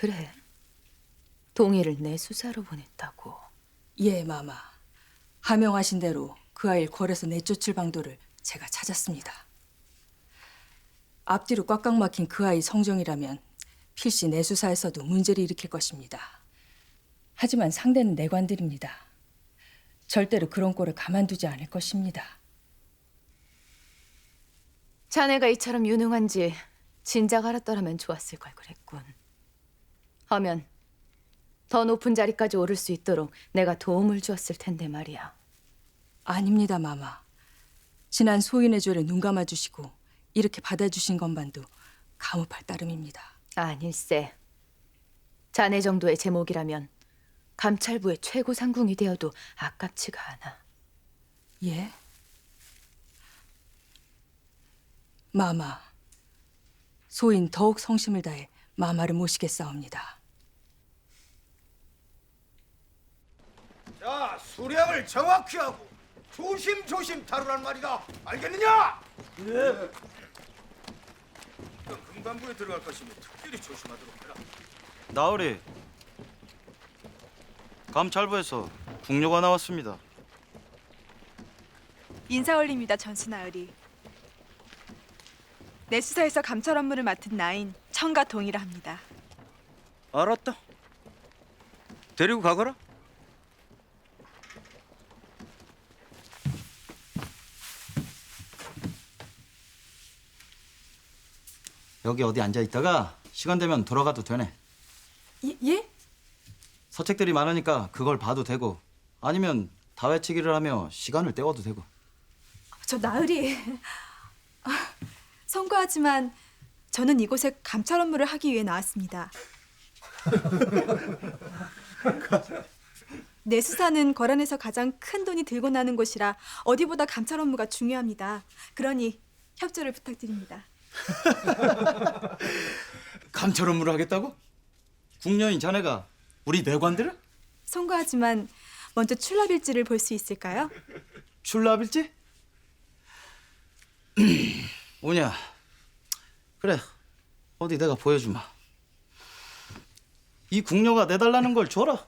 그래? 동의를 내 수사로 보냈다고. 예, 마마. 하명하신 대로 그 아이를 궐에서 내쫓을 방도를 제가 찾았습니다. 앞뒤로 꽉꽉 막힌 그 아이 성정이라면 필시 내 수사에서도 문제를 일으킬 것입니다. 하지만 상대는 내관들입니다. 절대로 그런 꼴을 가만두지 않을 것입니다. 자네가 이처럼 유능한지 진작 알았더라면 좋았을 걸 그랬군. 하면 더 높은 자리까지 오를 수 있도록 내가 도움을 주었을 텐데 말이야. 아닙니다, 마마. 지난 소인의 죄를 눈 감아주시고 이렇게 받아주신 것만도 감옥할 따름입니다. 아닐세. 자네 정도의 제목이라면 감찰부의 최고 상궁이 되어도 아깝지가 않아. 예? 마마, 소인 더욱 성심을 다해 마마를 모시겠사옵니다. 자, 수량을 정확히 하고 조심조심 다루란 말이다. 알겠느냐? 네. 너 금관부에 들어갈 것이니 특별히 조심하도록 해라. 나으리, 감찰부에서 국료가 나왔습니다. 인사 올립니다, 전수나으리. 내 수사에서 감찰 업무를 맡은 나인 청가 동이라 합니다. 알았다. 데리고 가거라. 여기 어디 앉아 있다가 시간 되면 돌아가도 되네. 예? 서책들이 많으니까 그걸 봐도 되고 아니면 다회치기를 하며 시간을 때워도 되고. 저 나으리. 성과하지만 저는 이곳에 감찰 업무를 하기 위해 나왔습니다. 내 수사는 거란에서 가장 큰 돈이 들고 나는 곳이라 어디보다 감찰 업무가 중요합니다. 그러니 협조를 부탁드립니다. 감찰 업무를 하겠다고? 국녀인 자네가 우리 내관들을? 성과하지만 먼저 출납일지를 볼 수 있을까요? 출납일지? 뭐냐? 그래, 어디 내가 보여주마. 이 국녀가 내달라는 걸 줘라.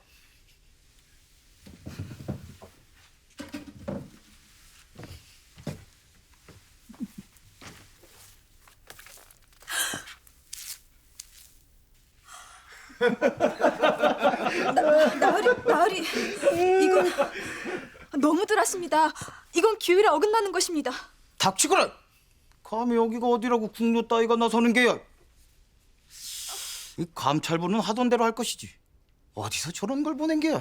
나으리, 이건 너무들 하십니다. 이건 규율에 어긋나는 것입니다. 닥치거라! 감히 여기가 어디라고 국녀 따위가 나서는 게야. 이 감찰부는 하던 대로 할 것이지. 어디서 저런 걸 보낸 게야.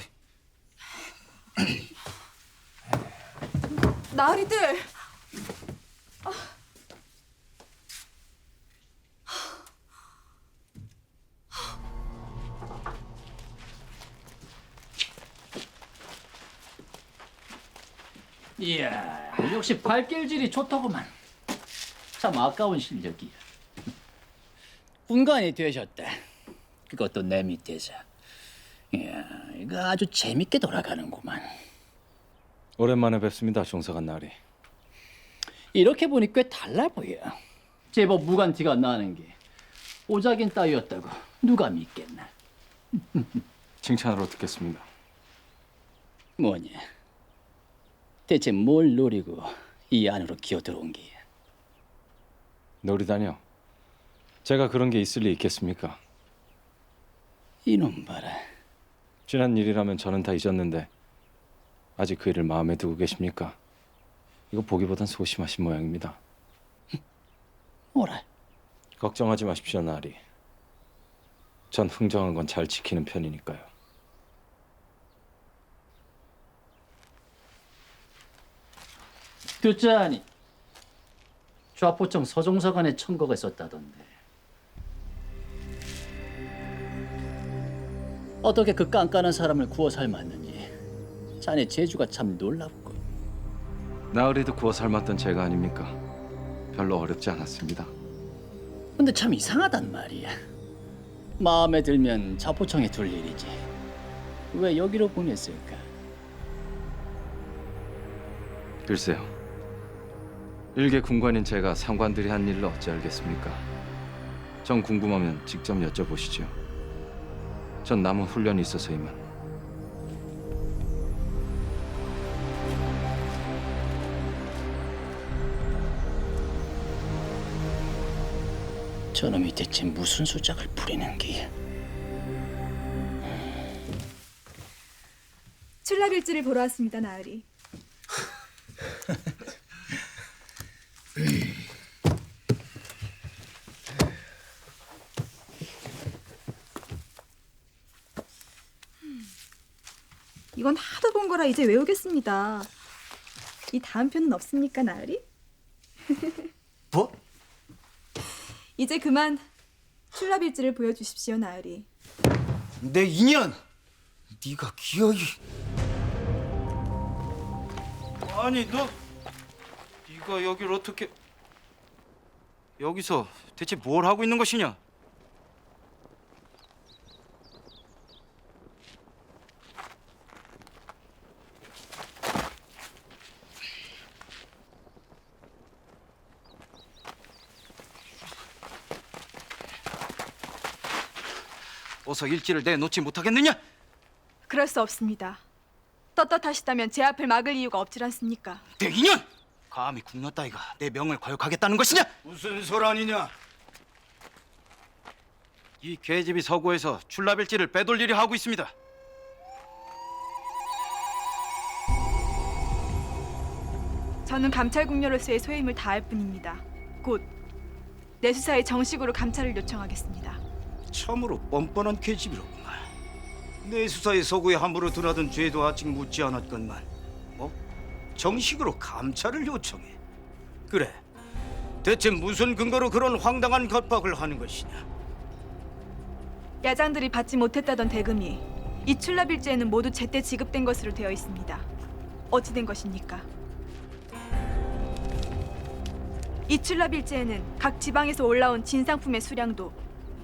나으리들. 이야, 역시 발길질이 좋더구만. 참 아까운 실력이야. 군관이 되셨다. 그것도 내 밑에서. 이야, 이거 아주 재밌게 돌아가는구만. 오랜만에 뵙습니다, 종사관 나으리. 이렇게 보니 꽤 달라 보여. 제법 무관티가 나는 게 오작인 따위였다고 누가 믿겠나. 칭찬으로 듣겠습니다. 뭐냐, 대체 뭘 노리고 이 안으로 기어들어온 게야. 노리다뇨? 제가 그런 게 있을 리 있겠습니까? 이놈 봐라. 지난 일이라면 저는 다 잊었는데 아직 그 일을 마음에 두고 계십니까? 이거 보기보단 소심하신 모양입니다. 뭐라? 걱정하지 마십시오, 나으리. 전 흥정한 건 잘 지키는 편이니까요. 듣자하니 좌포청 서종서관의 청거가 있었다던데. 어떻게 그 깐깐한 사람을 구워 삶았느니 자네 재주가 참 놀랍고. 나으리도 구워 삶았던 제가 아닙니까? 별로 어렵지 않았습니다. 근데 참 이상하단 말이야. 마음에 들면 좌포청에 둘 일이지 왜 여기로 보냈을까? 글쎄요. 일개 군관인 제가 상관들이 한 일로 어찌 알겠습니까? 전 궁금하면 직접 여쭤보시죠. 전 남은 훈련이 있어서이만. 저놈이 대체 무슨 수작을 부리는 게? 출납일지를 보러 왔습니다, 나으리. 이건 하도 본 거라 이제 외우겠습니다. 이 다음 편은 없습니까, 나으리? 뭐? 이제 그만 출납일지를 보여주십시오, 나으리. 내 인연. 네가 기어이. 아니 네가 여길 어떻게 여기서 대체 뭘 하고 있는 것이냐? 어서 일지를 내놓지 못하겠느냐? 그럴 수 없습니다. 떳떳하시다면 제 앞을 막을 이유가 없질 않습니까? 내 인연! 감히 국녀 따위가 내 명을 거역하겠다는 것이냐? 무슨 소란이냐? 이 계집이 서구에서 출납일지를 빼돌리려 하고 있습니다. 저는 감찰 국녀로서의 소임을 다할 뿐입니다. 곧 내수사에 정식으로 감찰을 요청하겠습니다. 참으로 뻔뻔한 계집이로구만. 내 수사의 서구에 함부로 드나든 죄도 아직 묻지 않았건만 정식으로 감찰을 요청해. 그래, 대체 무슨 근거로 그런 황당한 겁박을 하는 것이냐? 야장들이 받지 못했다던 대금이 이 출납일지에는 모두 제때 지급된 것으로 되어 있습니다. 어찌 된 것입니까? 이 출납일지에는 각 지방에서 올라온 진상품의 수량도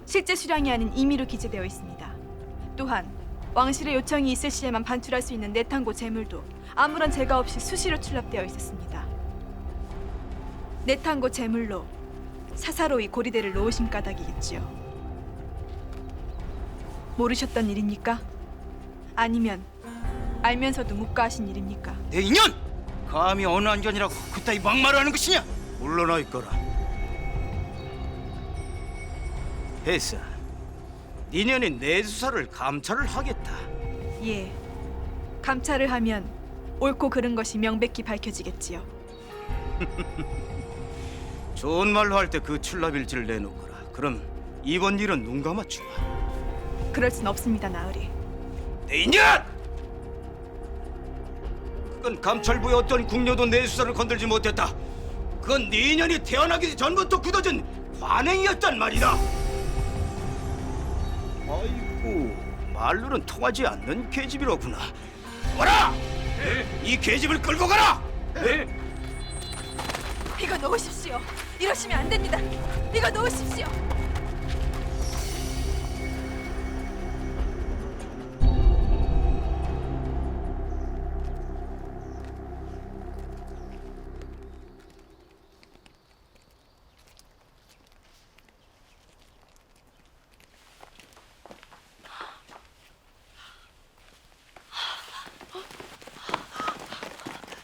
실제 수량이 아닌 임의로 기재되어 있습니다. 또한 왕실의 요청이 있을 시에만 반출할 수 있는 내탕고 재물도 아무런 제가 없이 수시로 출납되어 있었습니다. 내탕고 재물로 사사로이 고리대를 놓으신 까닭이겠지요. 모르셨던 일입니까? 아니면 알면서도 묵과하신 일입니까? 내 인연! 감히 어느 안견이라고 그따위 막말을 하는 것이냐? 물러나 있거라. 했어. 니년이 내 수사를 감찰을 하겠다. 예. 감찰을 하면 옳고 그른 것이 명백히 밝혀지겠지요. 좋은 말로 할 때 그 출납일지를 내놓거라. 그럼 이번 일은 눈 감아주마. 그럴 순 없습니다, 나으리. 내 인연! 그건 감찰부의 어떤 궁녀도 내 수사를 건들지 못했다. 그건 네 인연이 태어나기 전부터 굳어진 관행이었단 말이다. 아이고, 말로는 통하지 않는 계집이로구나. 와라! 이 계집을 끌고 가라! 이거 놓으십시오. 이러시면 안 됩니다. 이거 놓으십시오.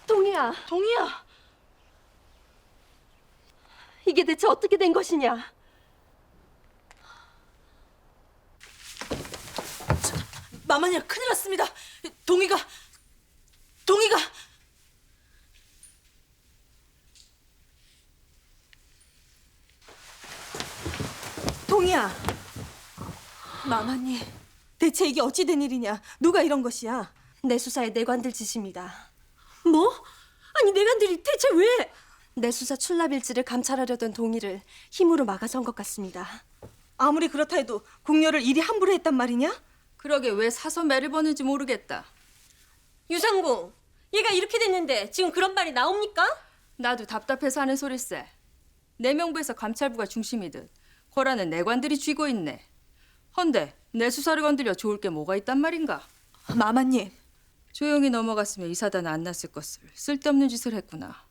동희야. 동희야. 이게 대체 어떻게 된 것이냐? 마마님 큰일 났습니다. 동희가 동희야. 마마님 대체 이게 어찌 된 일이냐? 누가 이런 것이야? 내 수사의 내관들 짓입니다. 뭐? 아니 내관들이 대체 왜? 내 수사 출납일지를 감찰하려던 동의를 힘으로 막아선 것 같습니다. 아무리 그렇다 해도 궁녀를 이리 함부로 했단 말이냐? 그러게 왜 사서 매를 버는지 모르겠다. 유상공, 얘가 이렇게 됐는데 지금 그런 말이 나옵니까? 나도 답답해서 하는 소릴세. 내 명부에서 감찰부가 중심이듯 거라는 내관들이 쥐고 있네. 헌데 내 수사를 건드려 좋을 게 뭐가 있단 말인가? 마마님 조용히 넘어갔으면 이 사단은 안 났을 것을 쓸데없는 짓을 했구나.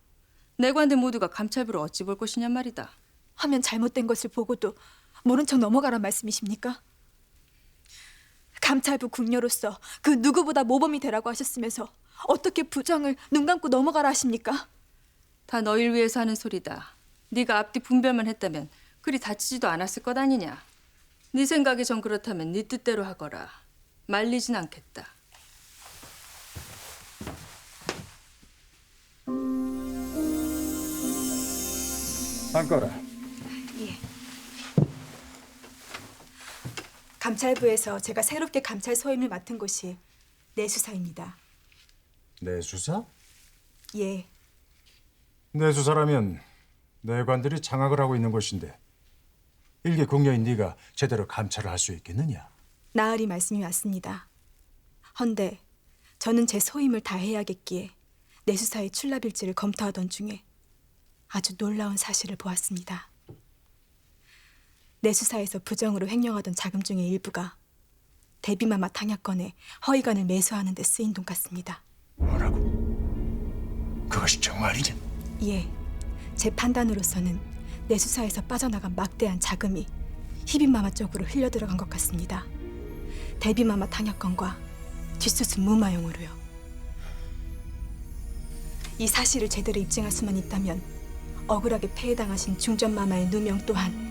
내관들 모두가 감찰부를 어찌 볼 것이냔 말이다. 하면 잘못된 것을 보고도 모른 척 넘어가란 말씀이십니까? 감찰부 궁녀로서 그 누구보다 모범이 되라고 하셨으면서 어떻게 부정을 눈 감고 넘어가라 하십니까? 다 너희를 위해서 하는 소리다. 네가 앞뒤 분별만 했다면 그리 다치지도 않았을 것 아니냐. 네 생각이 전 그렇다면 네 뜻대로 하거라. 말리진 않겠다. 앉거라. 예. 감찰부에서 제가 새롭게 감찰 소임을 맡은 곳이 내수사입니다. 내수사? 예. 내수사라면 내관들이 장악을 하고 있는 곳인데 일개 궁녀인 네가 제대로 감찰을 할 수 있겠느냐? 나으리 말씀이 맞습니다. 헌데 저는 제 소임을 다해야겠기에 내수사의 출납일지를 검토하던 중에 아주 놀라운 사실을 보았습니다. 내수사에서 부정으로 횡령하던 자금 중의 일부가 대비마마 탕약건에 허위관을 매수하는 데 쓰인 돈 같습니다. 뭐라고? 그것이 정말이냐? 예, 제 판단으로서는 내수사에서 빠져나간 막대한 자금이 희빈마마 쪽으로 흘려 들어간 것 같습니다. 대비마마 탕약건과 뒷수습 무마용으로요. 이 사실을 제대로 입증할 수만 있다면 억울하게 폐해당하신 중전마마의 누명 또한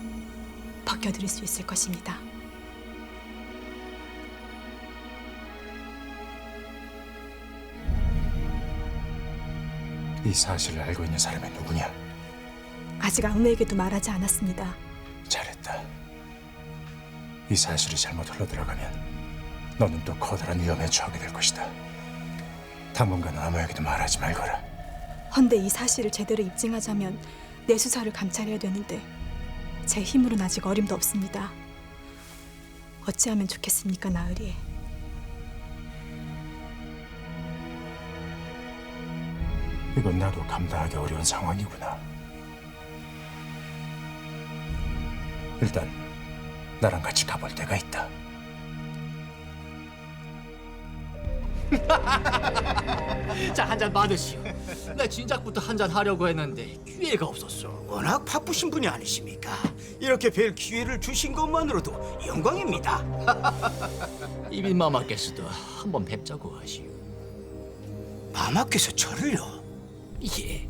벗겨드릴 수 있을 것입니다. 이 사실을 알고 있는 사람이 누구냐? 아직 아무에게도 말하지 않았습니다. 잘했다. 이 사실이 잘못 흘러들어가면 너는 또 커다란 위험에 처하게 될 것이다. 당분간 아무에게도 말하지 말거라. 헌데 이 사실을 제대로 입증하자면 내수사를 감찰해야 되는데 제 힘으로는 아직 어림도 없습니다. 어찌하면 좋겠습니까, 나으리? 이건 나도 감당하기 어려운 상황이구나. 일단 나랑 같이 가볼 데가 있다. 자, 한 잔 받으시오. 나 진작부터 한 잔 하려고 했는데 기회가 없었어. 워낙 바쁘신 분이 아니십니까? 이렇게 뵐 기회를 주신 것만으로도 영광입니다. 이빈마마께서도 한번 뵙자고 하시오. 마마께서 저를요? 예,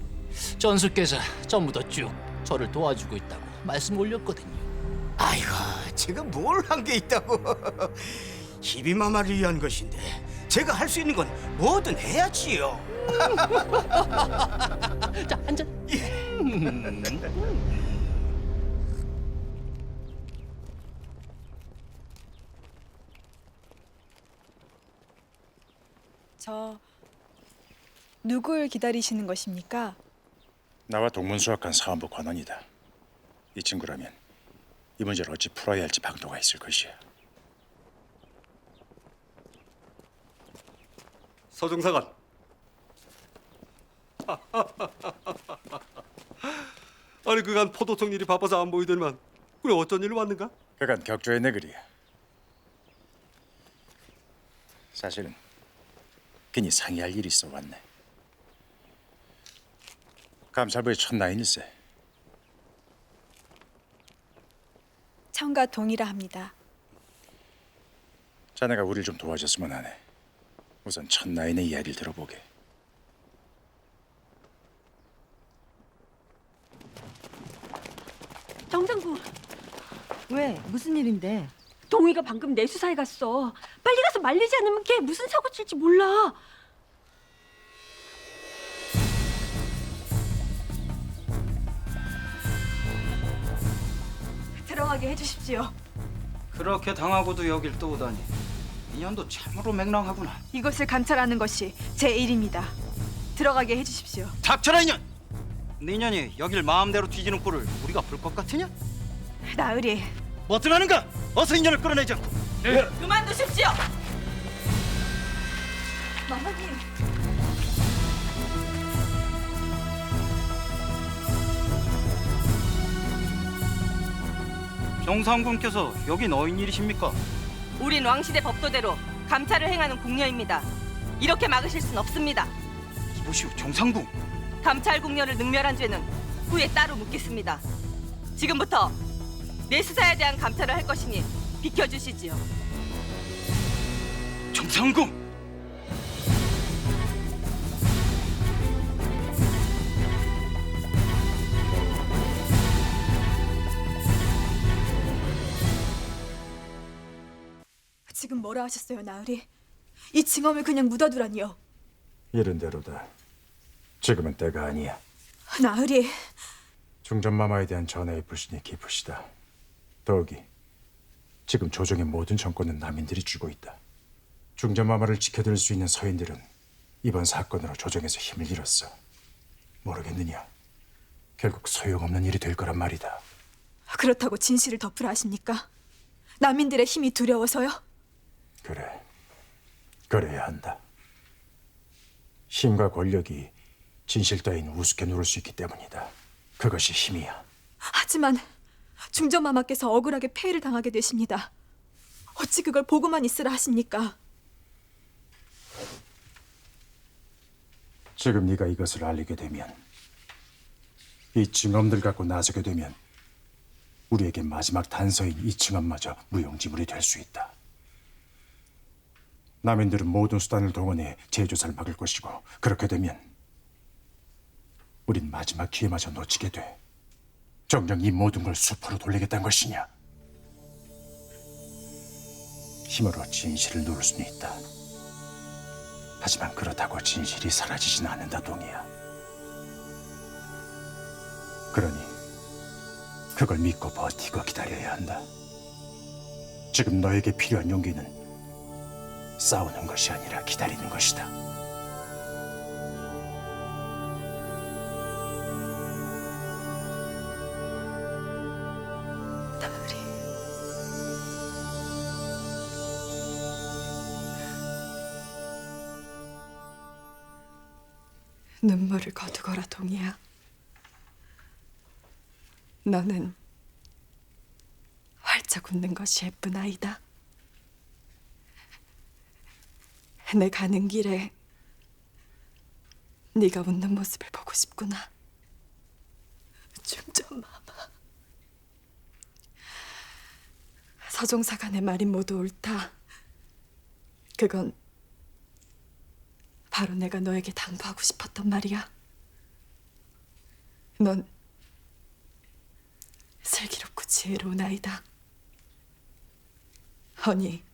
전수께서 전부터 쭉 저를 도와주고 있다고 말씀 올렸거든요. 아이고, 제가 뭘 한 게 있다고. 희비마마를 위한 것인데 제가 할 수 있는 건 뭐든 해야지요. 자, 한 잔. 예. 저 누굴 기다리시는 것입니까? 나와 동문수학관 사원부 관원이다. 이 친구라면 이 문제를 어찌 풀어야 할지 방도가 있을 것이야. 서중사관. 아니 그간 포도청 일이 바빠서 안 보이더니만 그래 어쩐 일로 왔는가? 그간 격조의 내글이야. 사실은 괜히 상의할 일이 있어 왔네. 감찰부의 첫나인일세. 청과 동이라 합니다. 자네가 우리를 좀 도와줬으면 하네. 우선 첫나인의 이야기를 들어보게. 정상부, 왜? 무슨 일인데? 동희가 방금 내수사에 갔어. 빨리 가서 말리지 않으면 걔 무슨 사고 칠지 몰라. 들어가게 해주십시오. 그렇게 당하고도 여길 또 오다니. 인연도 참으로 맹랑하구나. 이것을 감찰하는 것이 제 일입니다. 들어가게 해주십시오. 닥쳐라 인연! 네 인연이 여길 마음대로 뒤지는 꼴을 우리가 볼 것 같으냐? 나으리, 뭐 어쩌라는가? 어서 인연을 끌어내지 않고. 그만두십시오. 마마님. 정상군께서 여기 너인 일이십니까? 우린 왕시대 법도대로 감찰을 행하는 궁녀입니다. 이렇게 막으실 순 없습니다. 이보시오 정상군. 감찰 궁녀를 능멸한 죄는 후에 따로 묻겠습니다. 지금부터 내수사에 대한 감찰을 할 것이니 비켜주시지요. 정상공! 지금 뭐라 하셨어요, 나으리? 이 징험을 그냥 묻어두라니요. 이른 대로다. 지금은 때가 아니야. 나으리, 중전마마에 대한 전하의 불신이 깊으시다. 더욱이 지금 조정의 모든 정권은 남인들이 쥐고 있다. 중전마마를 지켜드릴 수 있는 서인들은 이번 사건으로 조정에서 힘을 잃었어. 모르겠느냐? 결국 소용없는 일이 될 거란 말이다. 그렇다고 진실을 덮으라 하십니까? 남인들의 힘이 두려워서요? 그래, 그래야 한다. 힘과 권력이 진실 따윈 우습게 누를 수 있기 때문이다. 그것이 힘이야. 하지만 중전마마께서 억울하게 폐해를 당하게 되십니다. 어찌 그걸 보고만 있으라 하십니까? 지금 네가 이것을 알리게 되면, 이 증언들 갖고 나서게 되면 우리에게 마지막 단서인 이 증언마저 무용지물이 될 수 있다. 남인들은 모든 수단을 동원해 제조사를 막을 것이고, 그렇게 되면 우린 마지막 기회마저 놓치게 돼. 정녕 이 모든 걸 수포로 돌리겠다는 것이냐? 힘으로 진실을 누를 수는 있다. 하지만 그렇다고 진실이 사라지진 않는다, 동이야. 그러니 그걸 믿고 버티고 기다려야 한다. 지금 너에게 필요한 용기는 싸우는 것이 아니라 기다리는 것이다. 나으리, 눈물을 거두거라, 동이야. 너는 활짝 웃는 것이 예쁜 아이다. 내 가는 길에 네가 웃는 모습을 보고 싶구나. 중전마마, 서종사간의 말이 모두 옳다. 그건 바로 내가 너에게 당부하고 싶었던 말이야. 넌 슬기롭고 지혜로운 아이다. 허니,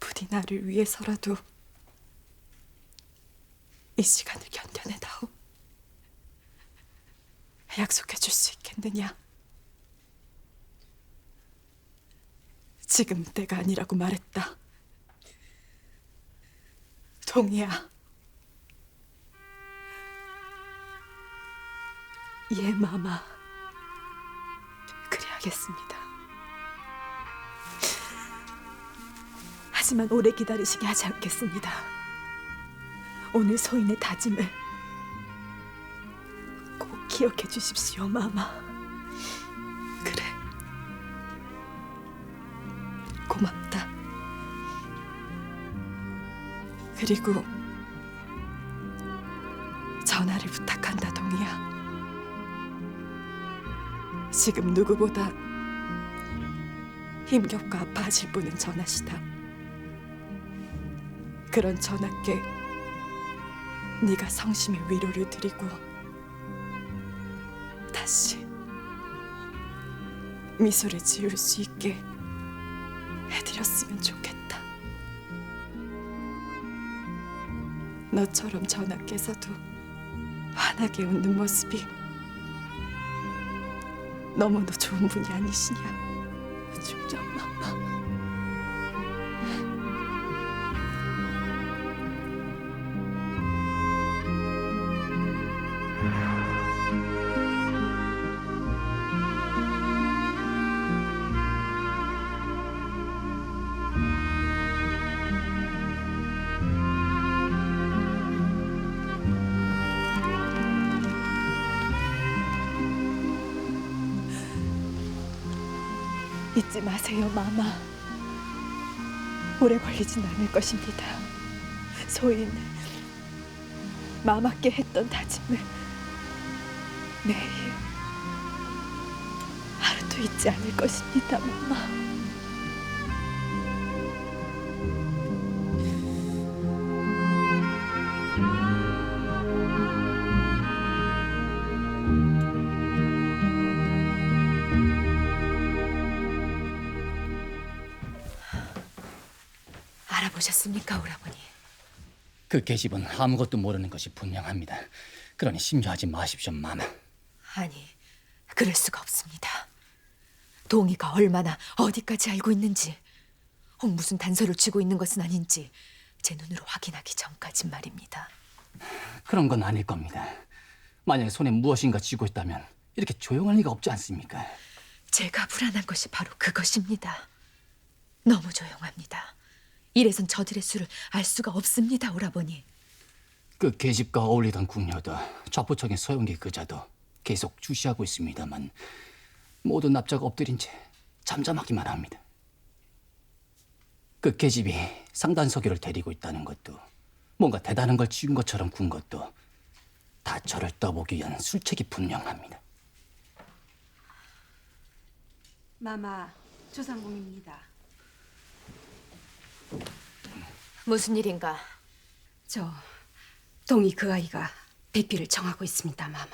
부디 나를 위해서라도 이 시간을 견뎌내다오. 약속해 줄 수 있겠느냐? 지금 때가 아니라고 말했다. 동이야. 예, 마마. 그래야겠습니다. 하지만 오래 기다리시게 하지 않겠습니다. 오늘 소인의 다짐을 꼭 기억해 주십시오, 마마. 그래. 고맙다. 그리고 전화를 부탁한다, 동이야. 지금 누구보다 힘겹고 아파하실 분은 전하시다. 그런 전하께 네가 성심의 위로를 드리고 다시 미소를 지을 수 있게 해드렸으면 좋겠다. 너처럼 전하께서도 환하게 웃는 모습이 너무도 좋은 분이 아니시냐, 중전마마. 잊지 마세요, 마마. 오래 걸리진 않을 것입니다. 소인 마마께 했던 다짐을 매일 하루도 잊지 않을 것입니다, 마마. 알아보셨습니까, 오라버니? 그 계집은 아무것도 모르는 것이 분명합니다. 그러니 심려하지 마십시오, 마마. 아니, 그럴 수가 없습니다. 동희가 얼마나 어디까지 알고 있는지, 무슨 단서를 쥐고 있는 것은 아닌지 제 눈으로 확인하기 전까진 말입니다. 그런 건 아닐 겁니다. 만약에 손에 무엇인가 쥐고 있다면 이렇게 조용할 리가 없지 않습니까? 제가 불안한 것이 바로 그것입니다. 너무 조용합니다. 이래선 저들의 수를 알 수가 없습니다, 오라버니. 그 계집과 어울리던 궁녀도 좌포청의 서영기 그자도 계속 주시하고 있습니다만 모두 납작 엎드린 채 잠잠하기만 합니다. 그 계집이 상단서기를 데리고 있다는 것도 뭔가 대단한 걸 쥐은 것처럼 군 것도 다 저를 떠보기 위한 술책이 분명합니다. 마마, 조상공입니다. 무슨 일인가? 저 동희 그 아이가 배필을 정하고 있습니다, 마마.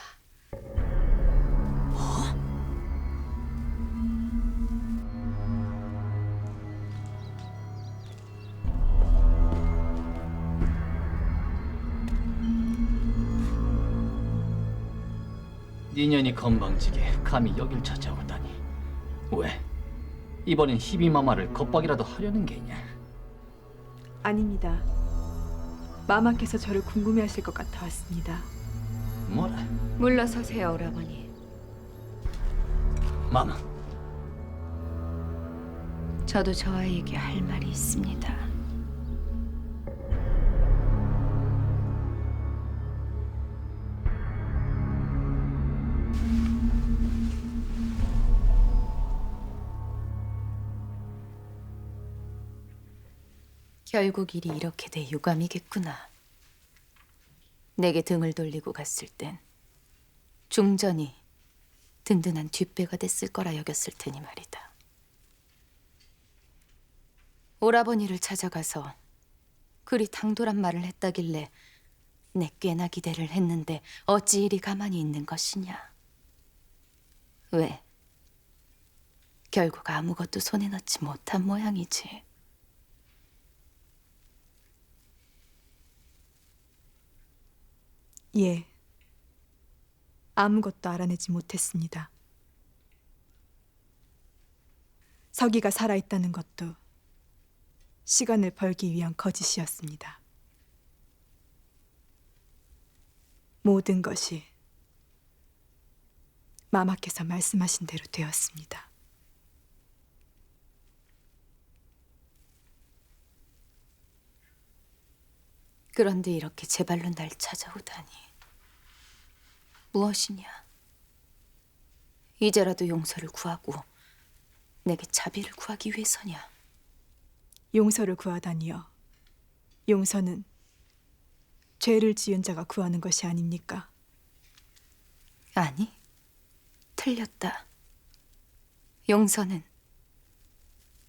니년이 건방지게 감히 여길 찾아오다니. 왜? 이번엔 희비마마를 겁박이라도 하려는 게냐? 아닙니다. 마마께서 저를 궁금해하실 것 같아 왔습니다. 뭐라? 물러서세요, 오라버니. 마마. 저도 저 아이에게 할 말이 있습니다. 결국 일이 이렇게 돼 유감이겠구나. 내게 등을 돌리고 갔을 땐 중전이 든든한 뒷배가 됐을 거라 여겼을 테니 말이다. 오라버니를 찾아가서 그리 당돌한 말을 했다길래 내 꽤나 기대를 했는데 어찌 이리 가만히 있는 것이냐. 왜? 결국 아무것도 손에 넣지 못한 모양이지. 예, 아무것도 알아내지 못했습니다. 서기가 살아있다는 것도 시간을 벌기 위한 거짓이었습니다. 모든 것이 마마께서 말씀하신 대로 되었습니다. 그런데 이렇게 제 발로 날 찾아오다니. 무엇이냐? 이제라도 용서를 구하고 내게 자비를 구하기 위해서냐? 용서를 구하다니요. 용서는 죄를 지은 자가 구하는 것이 아닙니까? 아니, 틀렸다. 용서는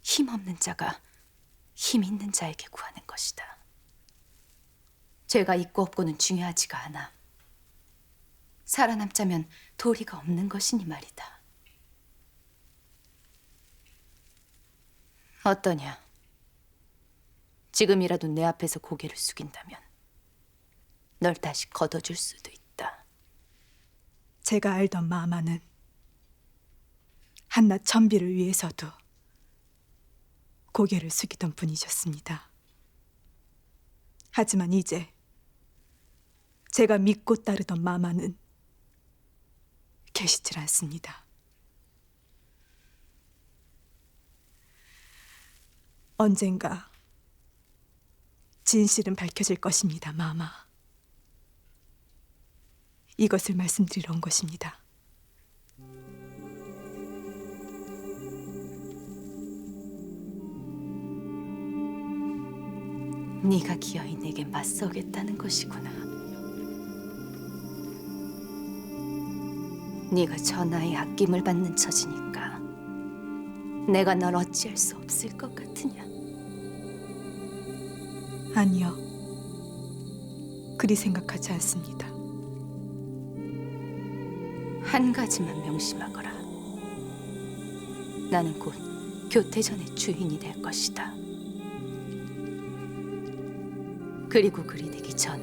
힘없는 자가 힘 있는 자에게 구하는 것이다. 죄가 있고 없고는 중요하지가 않아. 살아남자면 도리가 없는 것이니 말이다. 어떠냐? 지금이라도 내 앞에서 고개를 숙인다면 널 다시 걷어줄 수도 있다. 제가 알던 마마는 한낱 천비를 위해서도 고개를 숙이던 분이셨습니다. 하지만 이제 제가 믿고 따르던 마마는 계시질 않습니다. 언젠가 진실은 밝혀질 것입니다, 마마. 이것을 말씀드리러 온 것입니다. 네가 기어이 내게 맞서겠다는 것이구나. 네가 전하의 아낌을 받는 처지니까 내가 널 어찌할 수 없을 것 같으냐? 아니요. 그리 생각하지 않습니다. 한 가지만 명심하거라. 나는 곧 교태전의 주인이 될 것이다. 그리고 그리 되기 전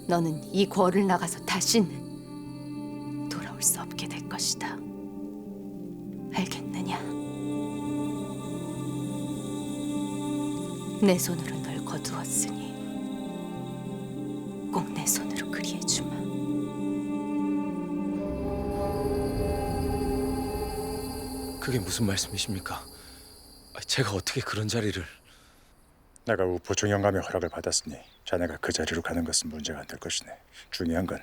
너는 이 궐을 나가서 다시는 돌아올 수 없게 될 것이다. 알겠느냐? 내 손으로 널 거두었으니 꼭 내 손으로 그리해주마. 그게 무슨 말씀이십니까? 제가 어떻게 그런 자리를... 내가 우포청 영감의 허락을 받았으니 자네가 그 자리로 가는 것은 문제가 안 될 것이네. 중요한 건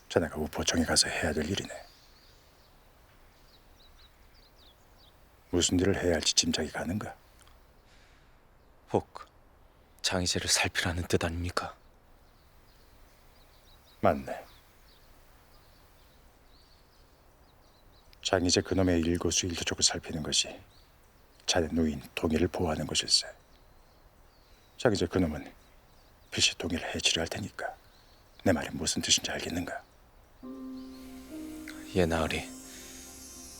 자네가 우포청에 가서 해야 될 일이네. 무슨 일을 해야 할지 짐작이 가는가? 혹 장희재를 살피라는 뜻 아닙니까? 맞네. 장희재 그놈의 일거수일투족을 살피는 것이 자네 누인 동희를 보호하는 것일세. 장희재 그놈은 필시 동희를 해치려 할 테니까 내 말이 무슨 뜻인지 알겠는가? 예, 나으리.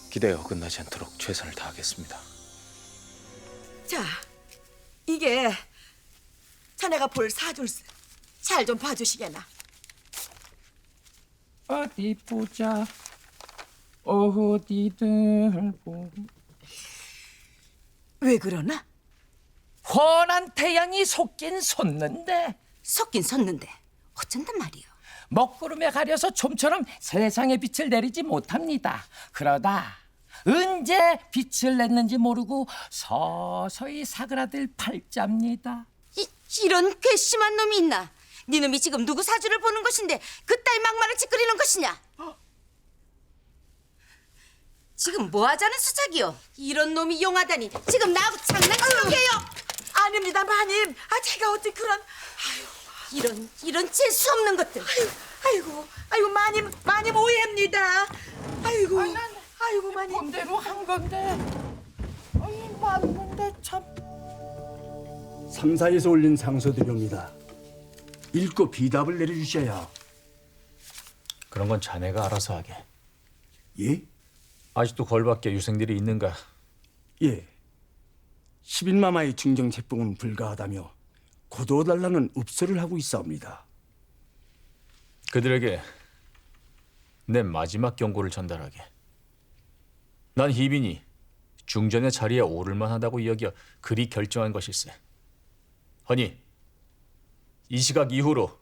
기대에 어긋나지 않도록 최선을 다하겠습니다. 자, 이게 자네가 볼 사줄 잘 좀 봐주시게나. 어디 보자. 어디들 보. 왜 그러나? 환한 태양이 속긴 솟는데. 섞긴 섰는데 어쩐단 말이오. 먹구름에 가려서 좀처럼 세상에 빛을 내리지 못합니다. 그러다 언제 빛을 냈는지 모르고 서서히 사그라들 팔자입니다. 이런 괘씸한 놈이 있나? 네 놈이 지금 누구 사주를 보는 것인데 그따위 막말을 짓거리는 것이냐? 지금 뭐 하자는 수작이요? 이런 놈이 용하다니 지금 나하고 장난치는 게요? 아닙니다, 마님. 제가 어떻게 그런... 이런 재수 없는 것들. 아이고, 마님 오해합니다. 아이고, 마님. 본대로 한 건데. 맞는데 참. 삼사에서 올린 상소드립니다. 읽고 비답을 내려주셔야. 그런 건 자네가 알아서 하게. 예? 아직도 걸밖에 유생들이 있는가? 예. 11마마의 중정 책봉은 불가하다며 고도달라는 읍소를 하고 있사옵니다. 그들에게 내 마지막 경고를 전달하게. 난 희빈이 중전의 자리에 오를 만하다고 여겨 그리 결정한 것일세. 허니 이 시각 이후로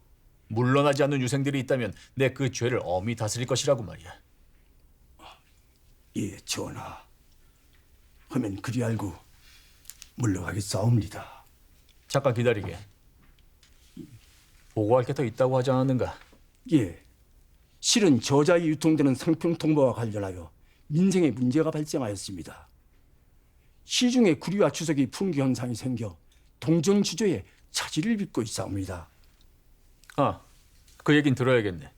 물러나지 않는 유생들이 있다면 내 그 죄를 엄히 다스릴 것이라고 말이야. 예, 전하. 하면 그리 알고 물러가겠사옵니다. 잠깐 기다리게. 보고할 게 더 있다고 하지 않았는가? 예. 실은 저자에 유통되는 상품 통보와 관련하여 민생에 문제가 발생하였습니다. 시중에 구리와 주석이 풍기 현상이 생겨 동전 주조에 차질을 빚고 있사옵니다. 아, 그 얘긴 들어야겠네.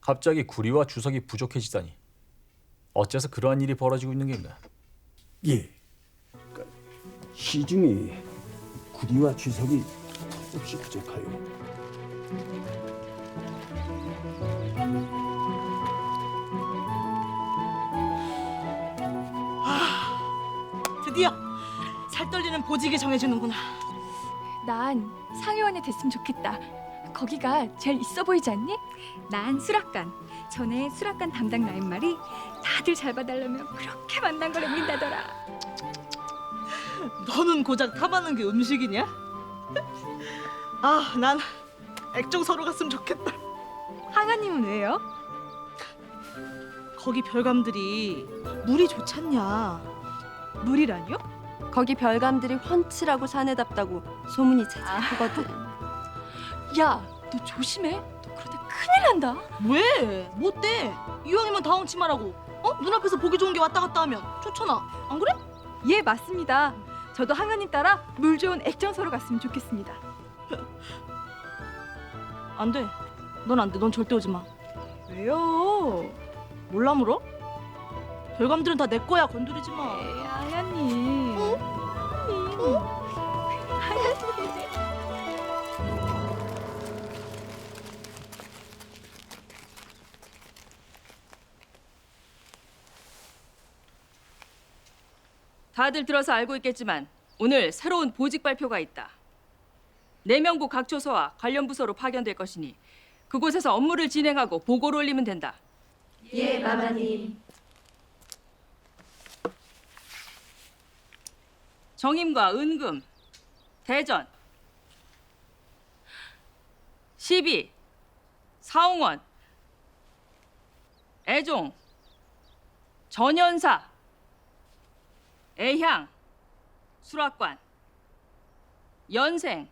갑자기 구리와 주석이 부족해지다니. 어째서 그러한 일이 벌어지고 있는 게인가? 예. 시중에 구리와 주석이 턱없이 부족하여. 드디어 살 떨리는 보직이 정해지는구나. 난 상의원이 됐으면 좋겠다. 거기가 제일 있어 보이지 않니? 난 수락관. 전에 수락관 담당 라인 말이 다들 잘 봐달라면 그렇게 만난 걸 우린다더라. 너는 고작 탐하는 게 음식이냐? 난 액정서로 갔으면 좋겠다. 하나님은 왜요? 거기 별감들이 물이 좋잖냐. 물이라뇨? 거기 별감들이 훤칠하고 사내답다고 소문이 자자하거든. 야, 너 조심해. 너 그러다 큰일 난다. 왜? 뭐 어때? 이왕이면 다홍치 말하고 눈앞에서 보기 좋은 게 왔다 갔다 하면 좋잖아. 안 그래? 예, 맞습니다. 저도 하나님 따라 물 좋은 액정서로 갔으면 좋겠습니다. 안 돼. 넌 안 돼. 넌 절대 오지 마. 왜요? 몰라 물어? 별감들은 다 내 거야. 건드리지 마. 하나님. 하나님. 다들 들어서 알고 있겠지만 오늘 새로운 보직 발표가 있다. 내명부 각 조서와 관련 부서로 파견될 것이니 그곳에서 업무를 진행하고 보고를 올리면 된다. 예, 마마님. 정임과 은금, 대전, 시비, 사홍원, 애종, 전연사, 애향, 수락관, 연생,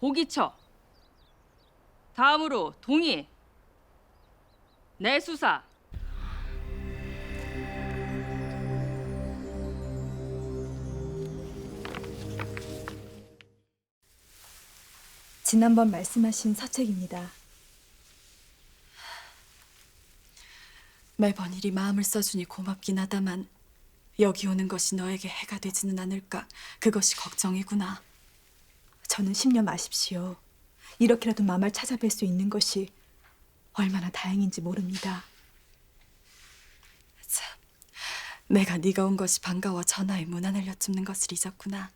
보기처. 다음으로 동의, 내수사. 지난번 말씀하신 서책입니다. 매번 이리 마음을 써주니 고맙긴 하다만 여기 오는 것이 너에게 해가 되지는 않을까 그것이 걱정이구나. 저는 10년 마십시오. 이렇게라도 마마를 찾아뵐 수 있는 것이 얼마나 다행인지 모릅니다. 참, 내가 네가 온 것이 반가워 전하에 문안을 여쭙는 것을 잊었구나.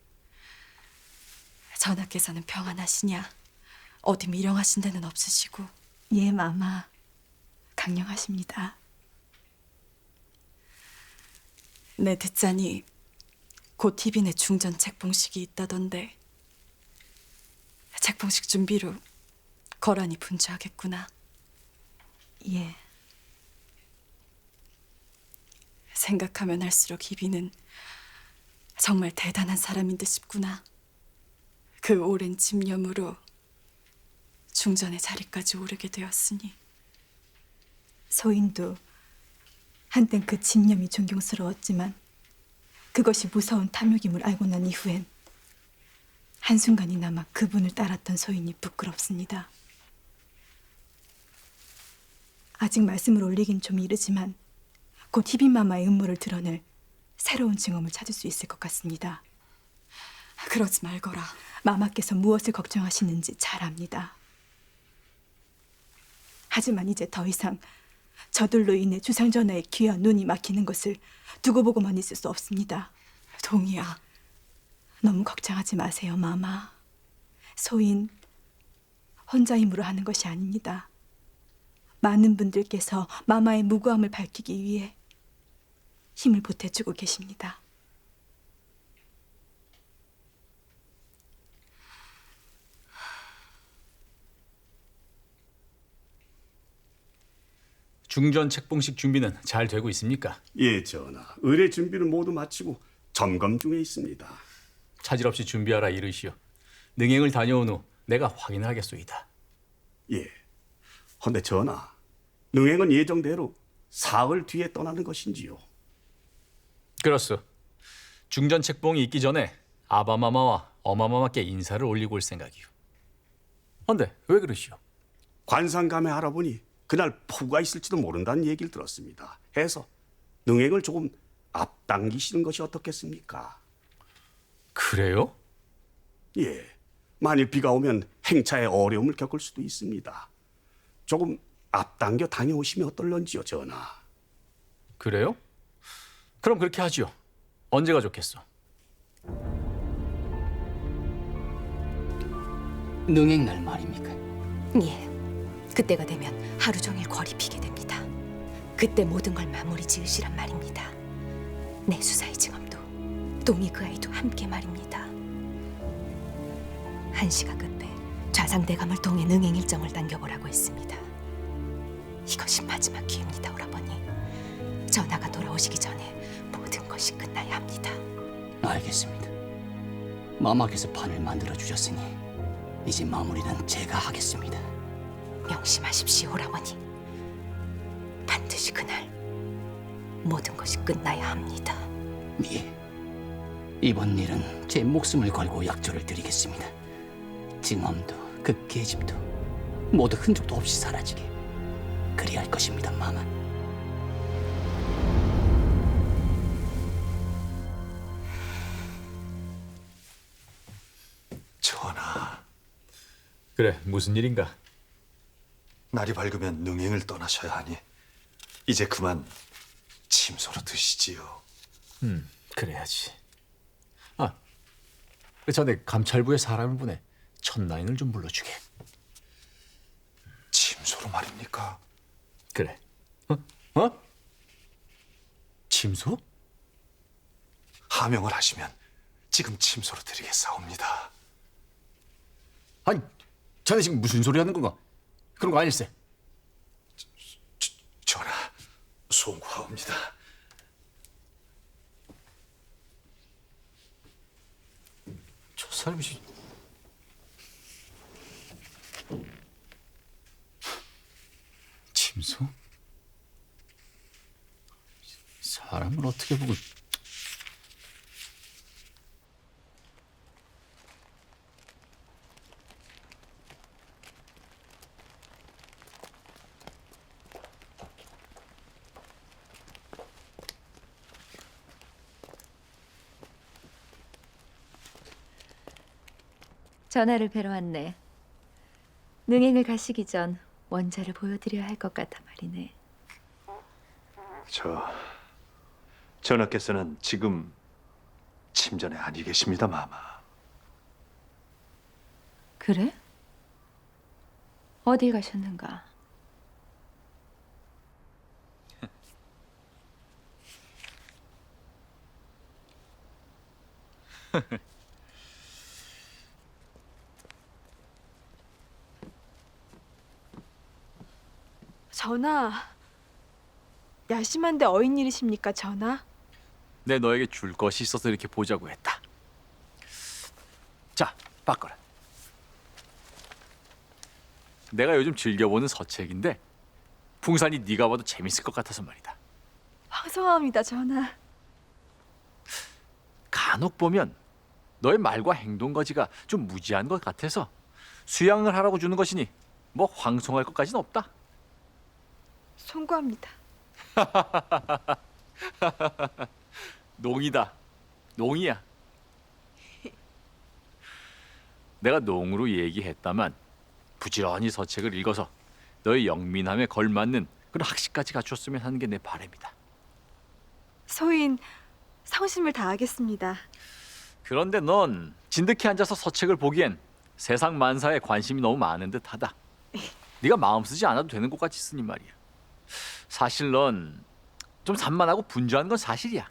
전하께서는 평안하시냐? 어디 미령하신 데는 없으시고? 예, 마마. 강령하십니다. 내 듣자니 곧 희빈의 중전 책봉식이 있다던데 책봉식 준비로 거란이 분주하겠구나. 예. 생각하면 할수록 희빈은 정말 대단한 사람인 듯 싶구나. 그 오랜 집념으로 중전의 자리까지 오르게 되었으니. 소인도 한땐 그 집념이 존경스러웠지만 그것이 무서운 탐욕임을 알고 난 이후엔 한순간이나마 그분을 따랐던 소인이 부끄럽습니다. 아직 말씀을 올리긴 좀 이르지만 곧 희빈마마의 음모를 드러낼 새로운 증언을 찾을 수 있을 것 같습니다. 그러지 말거라. 마마께서 무엇을 걱정하시는지 잘 압니다. 하지만 이제 더 이상 저들로 인해 주상전하의 귀와 눈이 막히는 것을 두고 보고만 있을 수 없습니다. 동이야. 너무 걱정하지 마세요, 마마. 소인 혼자 힘으로 하는 것이 아닙니다. 많은 분들께서 마마의 무고함을 밝히기 위해 힘을 보태주고 계십니다. 중전 책봉식 준비는 잘 되고 있습니까? 예, 전하. 의뢰 준비는 모두 마치고 점검 중에 있습니다. 차질 없이 준비하라 이르시오. 능행을 다녀온 후 내가 확인하겠소이다. 예. 헌데 전하, 능행은 예정대로 사흘 뒤에 떠나는 것인지요? 그렇소. 중전 책봉이 있기 전에 아바마마와 어마마마께 인사를 올리고 올 생각이오. 헌데 왜 그러시오? 관상감에 알아보니 그날 폭우가 있을지도 모른다는 얘기를 들었습니다. 해서 능행을 조금 앞당기시는 것이 어떻겠습니까? 그래요? 예. 만일 비가 오면 행차에 어려움을 겪을 수도 있습니다. 조금 앞당겨 다녀오시면 어떨런지요, 전하? 그래요? 그럼 그렇게 하지요. 언제가 좋겠어? 능행날 말입니까? 예. 그때가 되면 하루 종일 거리 피게 됩니다. 그때 모든 걸 마무리 지으시란 말입니다. 내 수사의 증언도 동이 그 아이도 함께 말입니다. 한시가 급해 좌상대감을 통해 능행 일정을 당겨보라고 했습니다. 이것이 마지막 기회입니다, 오라버니. 전하가 돌아오시기 전에 모든 것이 끝나야 합니다. 알겠습니다. 마마께서 판을 만들어 주셨으니 이제 마무리는 제가 하겠습니다. 명심하십시오, 오라버니. 반드시 그날 모든 것이 끝나야 합니다. 예. 이번 일은 제 목숨을 걸고 약조를 드리겠습니다. 증엄도 그 계집도 모두 흔적도 없이 사라지게 그리할 것입니다, 마마. 전하. 그래, 무슨 일인가? 날이 밝으면 능행을 떠나셔야 하니 이제 그만 침소로 드시지요. 그래야지. 아, 그 전에 감찰부에 사람을 보내 천나인을 좀 불러주게. 침소로 말입니까? 그래. 어? 침소? 하명을 하시면 지금 침소로 드리겠사옵니다. 아니, 자네 지금 무슨 소리 하는 건가? 그런 거 아닐세? 전하, 송구하옵니다. 저 사람이 침소? 사람을 어떻게 보고? 전하를 뵈러 왔네. 능행을 가시기 전 원자를 보여드려야 할 것 같아 말이네. 전하께서는 지금 침전에 아니 계십니다, 마마. 그래? 어디 가셨는가? 전하, 야심한데 어인 일이십니까, 전하? 내 너에게 줄 것이 있어서 이렇게 보자고 했다. 자, 바꿔라. 내가 요즘 즐겨보는 서책인데 풍산이 네가 봐도 재밌을 것 같아서 말이다. 황송합니다, 전하. 간혹 보면 너의 말과 행동 거지가 좀 무지한 것 같아서 수양을 하라고 주는 것이니 뭐 황송할 것까지는 없다. 송구합니다. 농이다. 농이야. 내가 농으로 얘기했다만 부지런히 서책을 읽어서 너의 영민함에 걸맞는 그런 학식까지 갖췄으면 하는 게 내 바람이다. 소인 성심을 다하겠습니다. 그런데 넌 진득히 앉아서 서책을 보기엔 세상 만사에 관심이 너무 많은 듯하다. 네가 마음 쓰지 않아도 되는 것 같이 쓰니 말이야. 사실 넌 좀 산만하고 분주한 건 사실이야.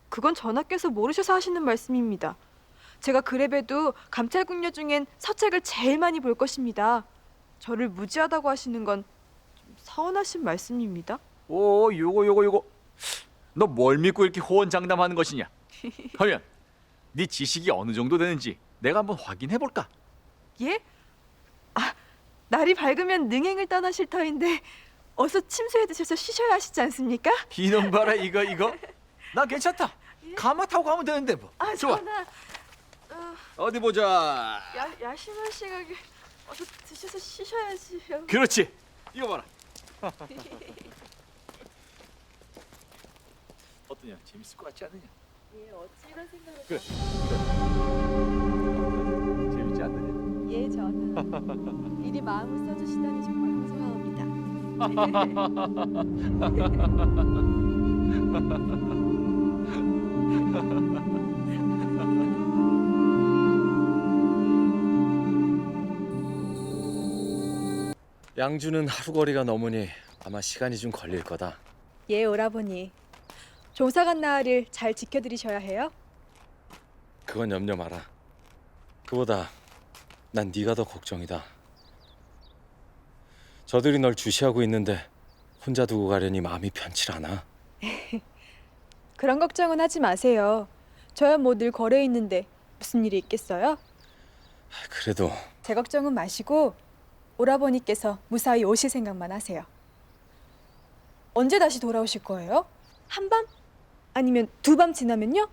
그건 전하께서 모르셔서 하시는 말씀입니다. 제가 그래봬도 감찰궁녀 중엔 서책을 제일 많이 볼 것입니다. 저를 무지하다고 하시는 건 좀 서운하신 말씀입니다. 오, 요거. 너 뭘 믿고 이렇게 호언장담하는 것이냐? 하면 네 지식이 어느 정도 되는지 내가 한번 확인해 볼까? 예? 아, 날이 밝으면 능행을 떠나실 터인데 어서 침소해 드셔서 쉬셔야 하시지 않습니까? 이놈 봐라 이거. 나 괜찮다. 가마 타고 가면 되는데 뭐. 아, 좋아. 전하. 어디 보자. 야심한 시각에 어서 드셔서 쉬셔야지요. 그렇지. 이거 봐라. 어떠냐? 재밌을 것 같지 않느냐? 예, 어찌 이런 생각을. 그래. 재밌지 않느냐? 예, 전하. 이리 마음을 써주시다니 정말 황송하옵니다. 양주는 하루거리가 넘으니 아마 시간이 좀 걸릴 거다. 예, 오라버니. 종사간 나으를 잘 지켜드리셔야 해요. 그건 염려 마라. 그보다 난 네가 더 걱정이다. 저들이 널 주시하고 있는데 혼자 두고 가려니 마음이 편치 않아. 그런 걱정은 하지 마세요. 저야 뭐 늘 거래에 있는데 무슨 일이 있겠어요? 그래도 제 걱정은 마시고 오라버니께서 무사히 오실 생각만 하세요. 언제 다시 돌아오실 거예요? 한밤? 아니면 두 밤 지나면요?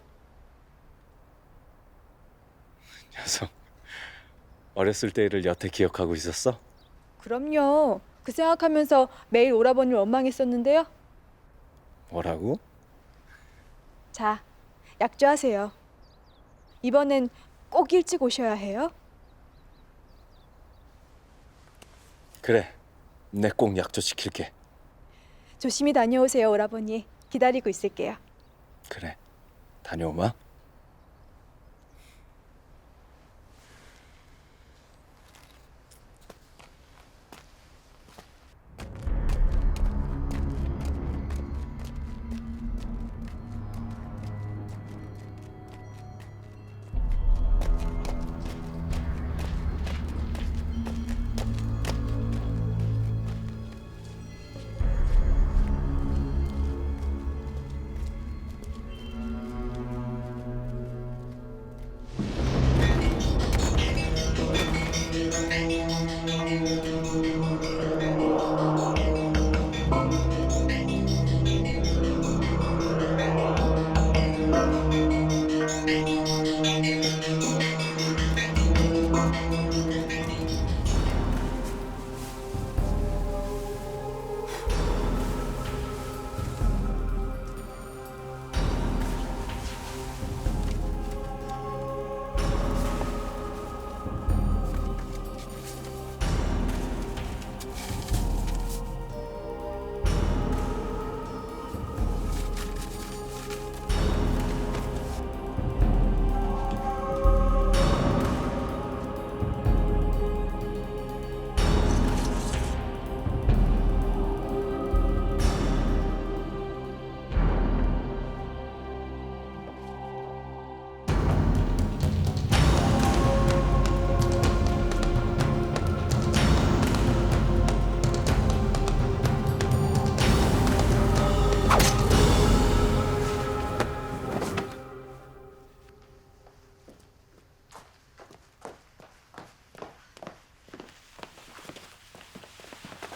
녀석, 어렸을 때를 여태 기억하고 있었어? 그럼요. 그 생각하면서 매일 오라버니를 원망했었는데요. 뭐라고? 자, 약조하세요. 이번엔 꼭 일찍 오셔야 해요. 그래, 내 꼭 약조 지킬게. 조심히 다녀오세요, 오라버니. 기다리고 있을게요. 그래, 다녀오마.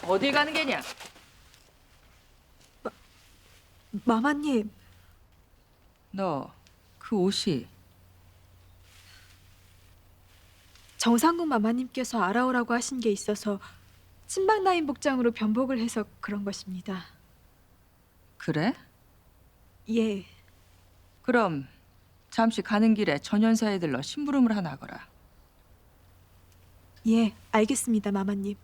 어디 가는 게냐? 마마님, 너 그 옷이 정상국 마마님께서 알아오라고 하신 게 있어서 친박라인 복장으로 변복을 해서 그런 것입니다. 그래? 예, 그럼 잠시 가는 길에 전연사에 들러 심부름을 하나 하거라. 예, 알겠습니다, 마마님.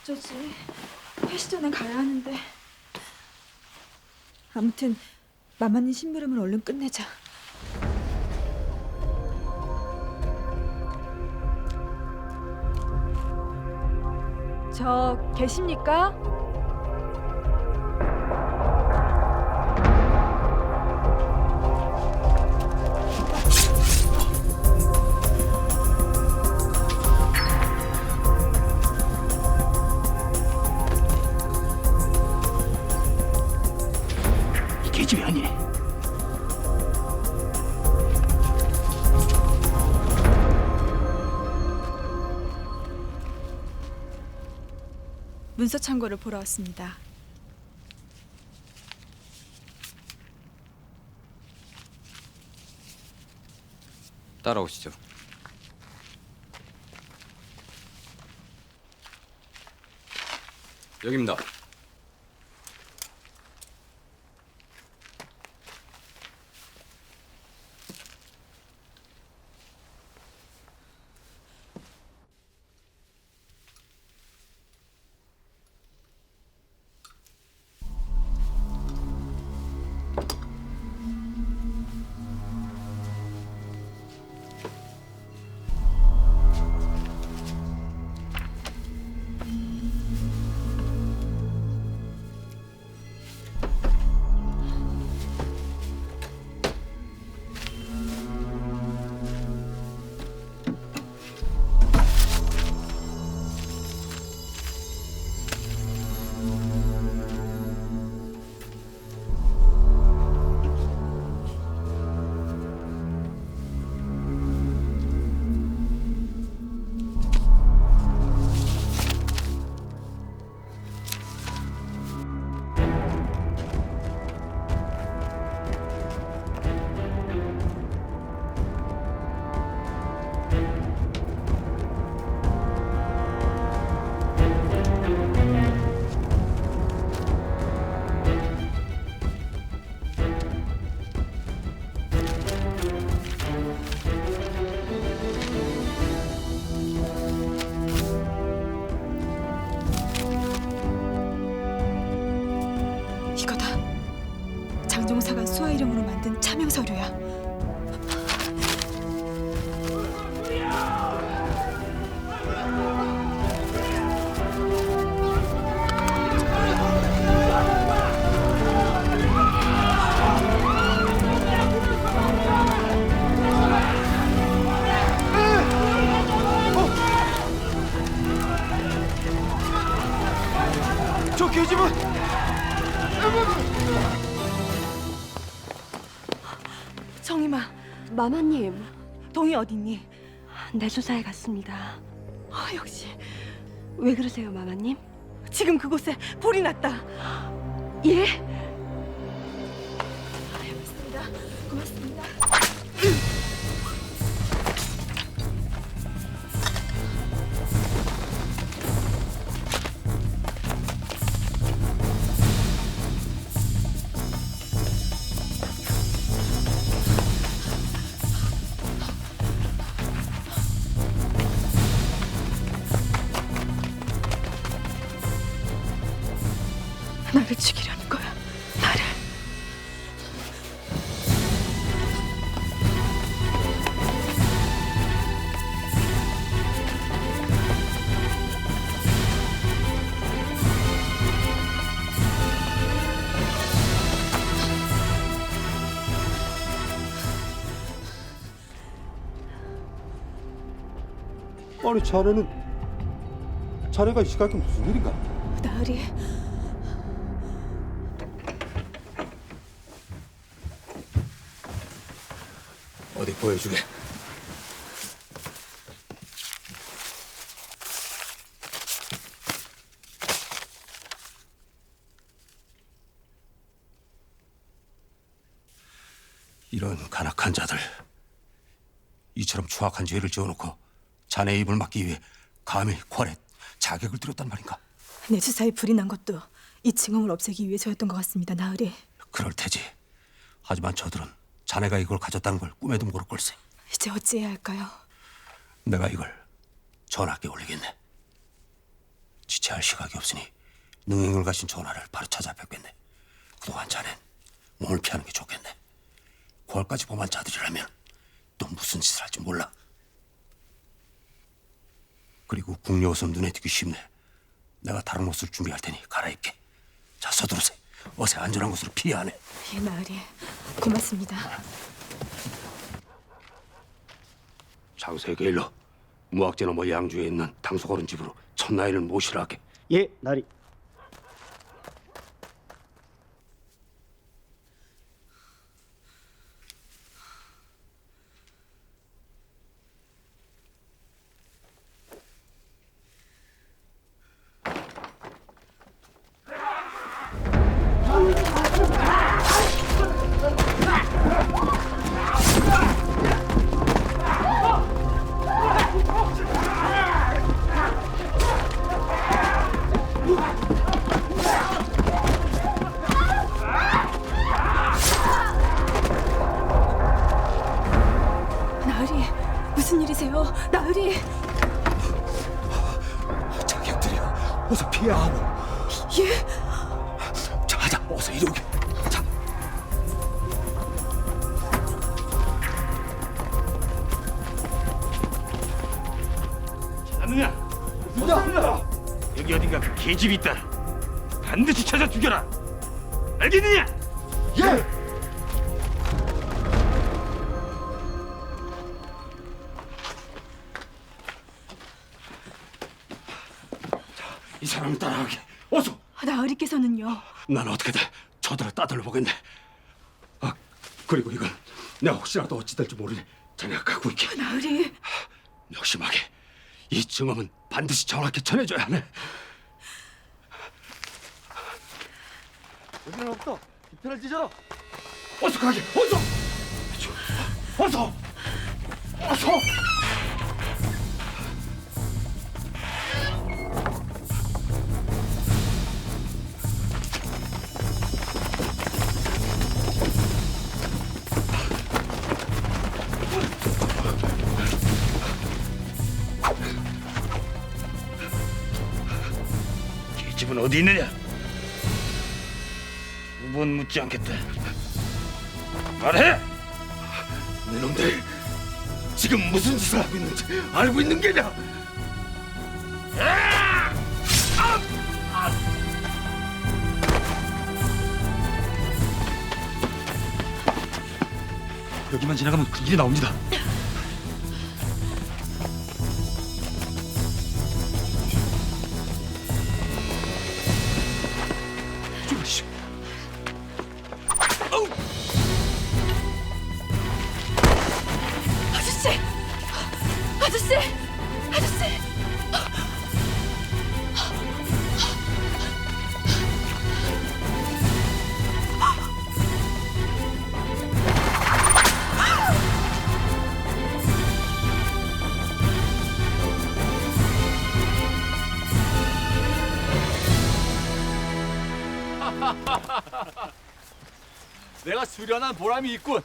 어쩌지? 회시 전에 가야 하는데. 아무튼 마마님 심부름을 얼른 끝내자. 저 계십니까? 이 계집이 아니. 문서 창고를 보러 왔습니다. 따라오시죠. 여기입니다. 이거다. 장종사가 수아 이름으로 만든 차명 서류야. 저 계집은 정임아, 마마님, 동이 어딨니? 내수사에 갔습니다. 역시 왜 그러세요, 마마님? 지금 그곳에 불이 났다. 예? 고맙습니다. 나를 죽이려는 거야. 나를. 아니 자네가 이 시각에 무슨 일인가? 나으리. 보여주게. 이런 간악한 자들, 이처럼 추악한 죄를 지어놓고 자네의 입을 막기 위해 감히 궐에 자격을 들였단 말인가? 내 주사에 불이 난 것도 이 증언을 없애기 위해서였던 것 같습니다, 나으리. 그럴 테지. 하지만 저들은 자네가 이걸 가졌다는 걸 꿈에도 모를 걸세. 이제 어찌해야 할까요? 내가 이걸 전하께 올리겠네. 지체할 시각이 없으니 능행을 가신 전하를 바로 찾아뵙겠네. 그동안 자넨 몸을 피하는 게 좋겠네. 궐까지 범한 자들이라면 또 무슨 짓을 할지 몰라. 그리고 궁녀 옷은 눈에 띄기 쉽네. 내가 다른 옷을 준비할 테니 갈아입게. 자, 서두르세. 어서 안전한 곳으로 피해야 하네. 예, 나으리. 고맙습니다. 장세에게 일러 무학재 너머 양주에 있는 당소거른 집으로 천나인을 모시라 하게. 예, 나리. 나으리, 무슨 일이세요? 나으리. 자객들이여, 어서 피해야 하오. 예? 자, 하자. 어서 이리 오게. 자. 찾았느냐? 찾았느냐? 여기 어딘가 그 계집이 있다. 반드시 찾아 죽여라. 알겠느냐? 예. 이 사람을 따라가게. 어서. 나으리께서는요? 난 어떻게든 저들을 따돌려 보겠네. 아, 그리고 이건 내가 혹시라도 어찌 될지 모르니 자네가 갖고 있게. 나으리. 명심하게. 이 증언은 반드시 전하께 전해줘야 하네. 여기는 없다. 뒤편을 찢어라. 어서 가게. 어서. 어서. 어서. 계집은 어디 있느냐? 두 번 묻지 않겠다. 말해! 네놈들 지금 무슨 짓을 하고 있는지 알고 있는 게냐? 여기만 지나가면 그 길이 나옵니다. 조금씩. 아저씨! 아저씨! 아저씨! 내가 수련한 보람이 있군.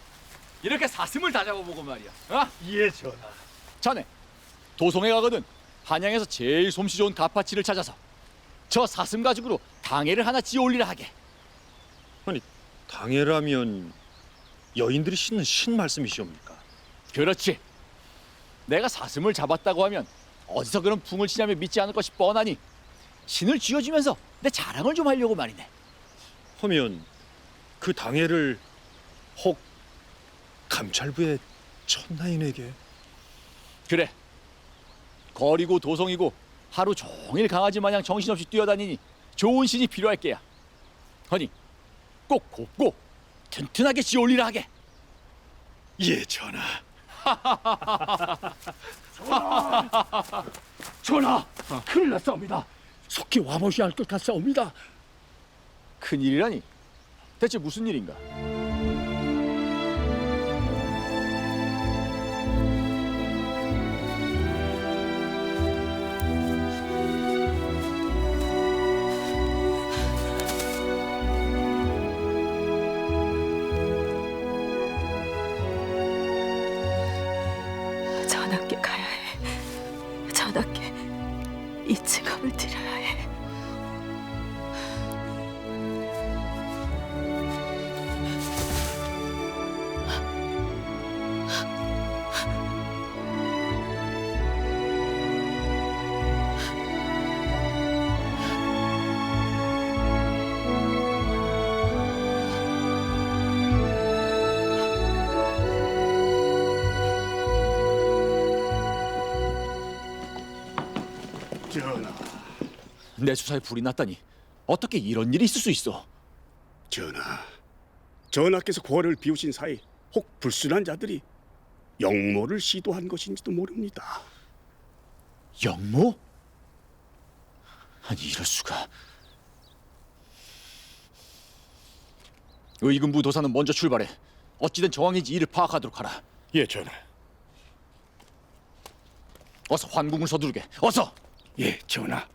이렇게 사슴을 다 잡아보고 말이야. 어? 예, 전하. 자네 도성에 가거든 한양에서 제일 솜씨 좋은 가파치를 찾아서 저 사슴 가죽으로 당해를 하나 지어 올리라 하게. 아니, 당해라면 여인들이 신는 신 말씀이시옵니까? 그렇지. 내가 사슴을 잡았다고 하면 어디서 그런 풍을 치냐며 믿지 않을 것이 뻔하니 신을 쥐어주면서 내 자랑을 좀 하려고 말이네. 하면 그 당해를 혹 감찰부의 천나인에게? 그래. 거리고 도성이고 하루 종일 강아지 마냥 정신없이 뛰어다니니 좋은 신이 필요할 게야. 허니 꼭 곱고 튼튼하게 지어 올리라 하게. 예, 전하. 전하, 큰일 났사옵니다. 속히 와보셔야 할 것 같사옵니다. 큰일이라니? 대체 무슨 일인가? 전하께 가야 해. 전하께 이 증언을 드려야 해. 전하, 내 수사에 불이 났다니 어떻게 이런 일이 있을 수 있어? 전하, 전하께서 고아를 비우신 사이 혹 불순한 자들이 영모를 시도한 것인지도 모릅니다. 영모? 아니 이럴 수가. 의금부 도사는 먼저 출발해 어찌된 정황인지 이를 파악하도록 하라. 예, 전하. 어서 환궁을 서두르게. 어서. 예, 전하.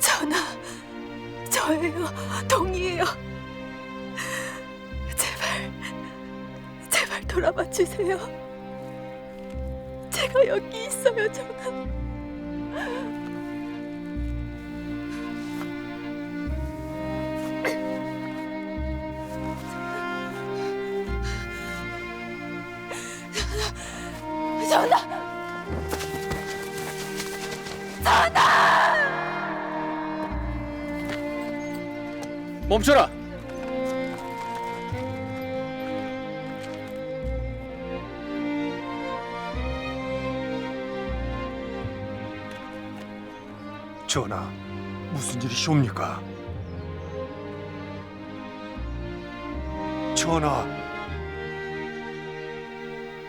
전하, 저예요. 동이에요. 제발 돌아봐 주세요. 제가 여기 있어요, 전하. 전하! 전하! 멈춰라! 전하, 무슨 일이시옵니까? 전하.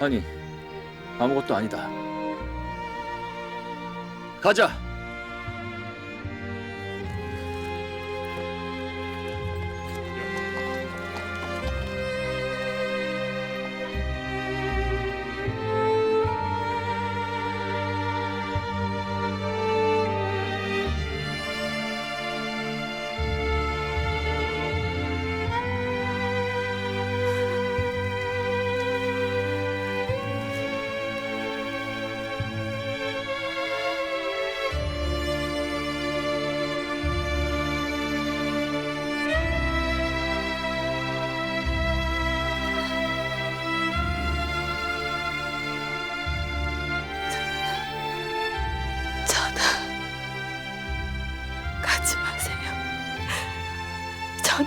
아니, 아무것도 아니다. 가자.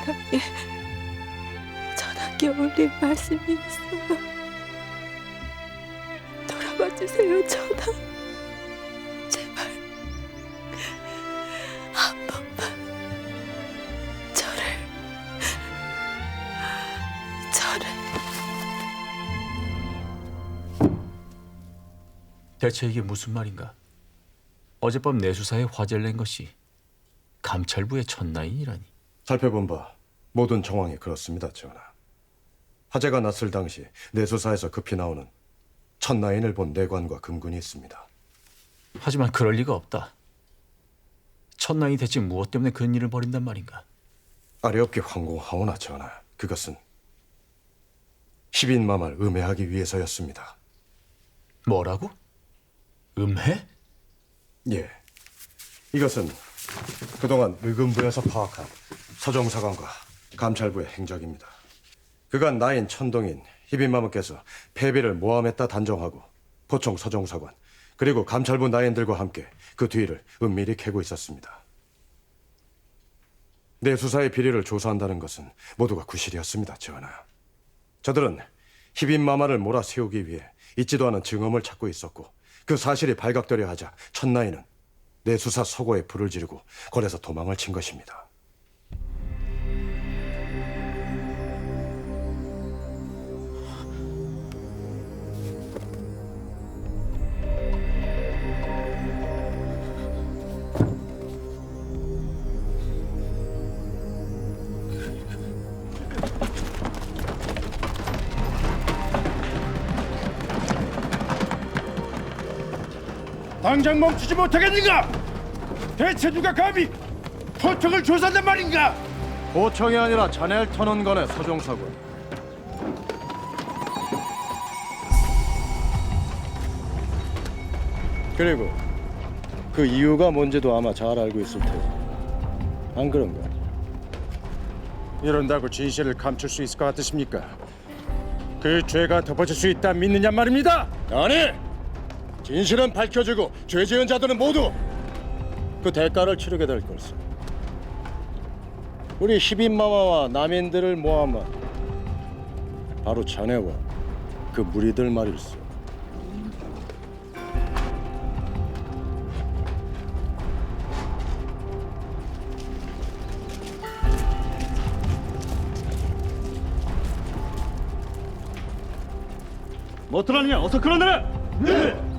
수락에 전하께 올릴 말씀이 있어요. 돌아봐 주세요, 전하. 제발 한 번만 저를 대체 이게 무슨 말인가? 어젯밤 내수사에 화제를 낸 것이 감찰부의 첫나인이라니. 살펴본 바 모든 정황이 그렇습니다, 전하. 화재가 났을 당시 내수사에서 급히 나오는 첫나인을 본 내관과 금군이 있습니다. 하지만 그럴 리가 없다. 첫나인이 대체 무엇 때문에 그런 일을 벌인단 말인가? 아래없게 황공하오나 전하, 그것은 희빈마마를 음해하기 위해서였습니다. 뭐라고? 음해? 예. 이것은 그동안 의금부에서 파악한 서정사관과 감찰부의 행적입니다. 그간 나인 천동인 희빈마마께서 패배를 모함했다 단정하고 포총 서정사관 그리고 감찰부 나인들과 함께 그 뒤를 은밀히 캐고 있었습니다. 내 수사의 비리를 조사한다는 것은 모두가 구실이었습니다, 전하. 저들은 희빈마마를 몰아세우기 위해 있지도 않은 증언을 찾고 있었고 그 사실이 발각되려 하자 첫나인은 내 수사 서고에 불을 지르고 거래서 도망을 친 것입니다. 당장 멈추지 못하겠는가? 대체 누가 감히 포청을 조사한단 말인가? 포청이 아니라 자네를 터는 거네, 서정사관. 그리고 그 이유가 뭔지도 아마 잘 알고 있을 테고, 안 그런가? 이런다고 진실을 감출 수 있을 것 같으십니까? 그 죄가 덮어질 수 있다 믿느냐 말입니다. 아니! 진실은 밝혀지고 죄 지은 자들은 모두 그 대가를 치르게 될 걸세. 우리 희빈마마와 남인들을 모함한 바로 자네와 그 무리들 말일세. 뭐 어떡하느냐? 어서 끌어내라! 네!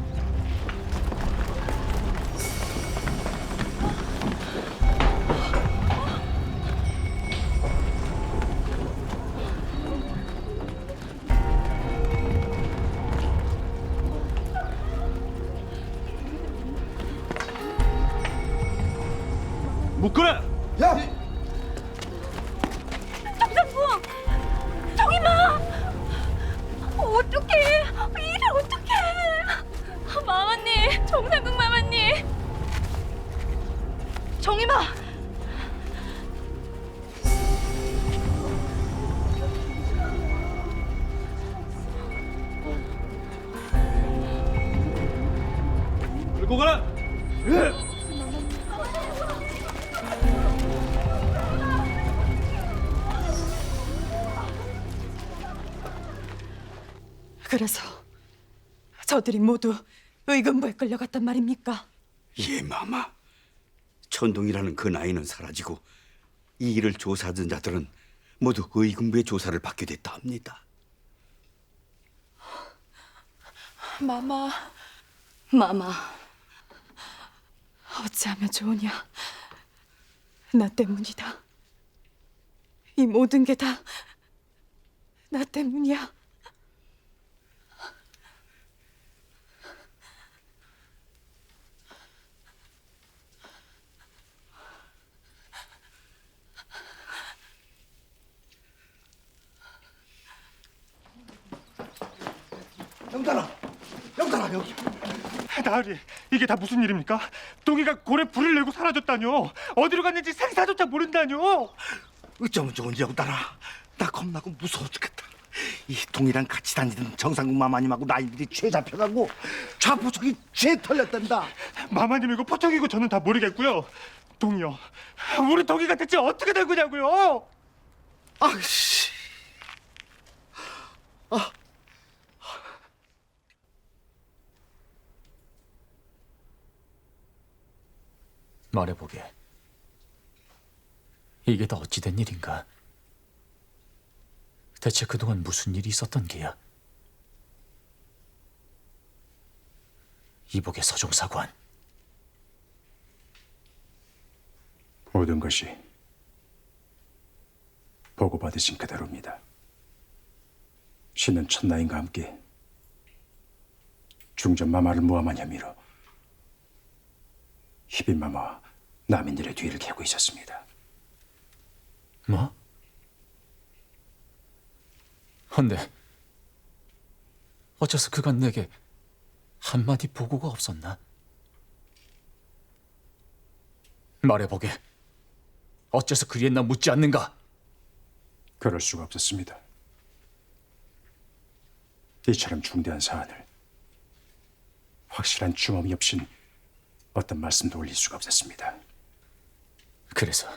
묶어라! 야! 정상부! 정이마! 어떡해! 이래 어떡해! 마마님! 정상국 마마님! 정이마! 끌고 가라! 예! 그래서 저들이 모두 의금부에 끌려갔단 말입니까? 예, 마마. 천동이라는 그 나이는 사라지고 이 일을 조사하던 자들은 모두 의금부의 조사를 받게 됐다 합니다. 마마, 마마, 어찌하면 좋으냐? 나 때문이다. 이 모든 게 다 나 때문이야. 영달아 여기. 나으리, 이게 다 무슨 일입니까? 동이가 골에 불을 내고 사라졌다뇨. 어디로 갔는지 생사조차 모른다뇨. 어쩌면 좋은지 영달아. 나 겁나고 무서워 죽겠다. 이 동이랑 같이 다니던 정상국 마마님하고 나이들이 죄 잡혀가고 좌포석이 죄 털렸단다. 마마님이고 포청이고 저는 다 모르겠고요. 동이요, 우리 동이가 대체 어떻게 된 거냐고요? 아씨. 말해보게. 이게 다 어찌된 일인가? 대체 그동안 무슨 일이 있었던 게야? 이복의 서종사관. 모든 것이 보고받으신 그대로입니다. 신은 천나인과 함께 중전마마를 모함한 혐의로 희빈마마와 남인들의 뒤를 캐고 있었습니다. 뭐? 헌데 어째서 그간 내게 한마디 보고가 없었나? 말해보게. 어째서 그리했나 묻지 않는가? 그럴 수가 없었습니다. 이처럼 중대한 사안을 확실한 증언이 없인 어떤 말씀도 올릴 수가 없었습니다. 그래서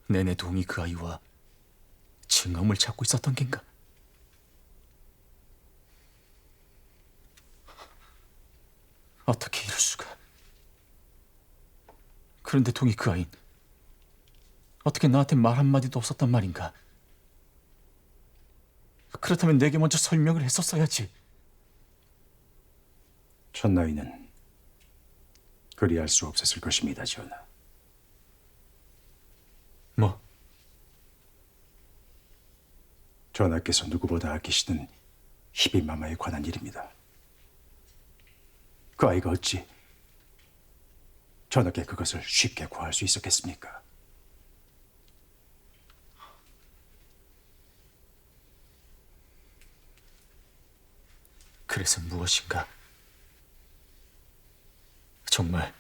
내내 동이 그 아이와 증언을 찾고 있었던 겐가? 어떻게 이럴 수가? 그런데 동이 그 아이는 어떻게 나한테 말 한마디도 없었단 말인가? 그렇다면 내게 먼저 설명을 했었어야지. 천나이는 그리할 수 없었을 것입니다, 전하. 뭐? 전하께서 누구보다 아끼시는 희빈마마에 관한 일입니다. 그 아이가 어찌 전하께 그것을 쉽게 구할 수 있었겠습니까? 그래서 무엇인가? 정말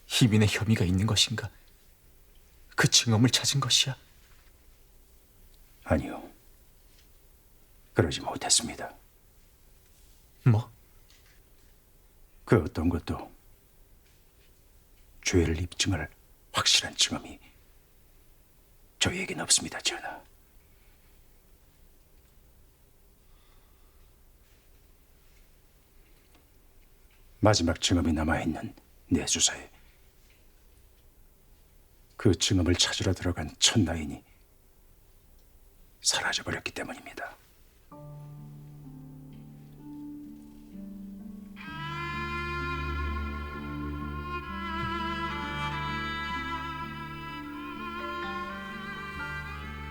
희빈의 혐의가 있는 것인가? 그 증언을 찾은 것이야? 아니요. 그러지 못했습니다. 뭐? 그 어떤 것도 죄를 입증할 확실한 증언이 저희에겐 없습니다, 전하. 마지막 증언이 남아있는 내수사에 그 증언을 찾으러 들어간 천나인이 사라져버렸기 때문입니다.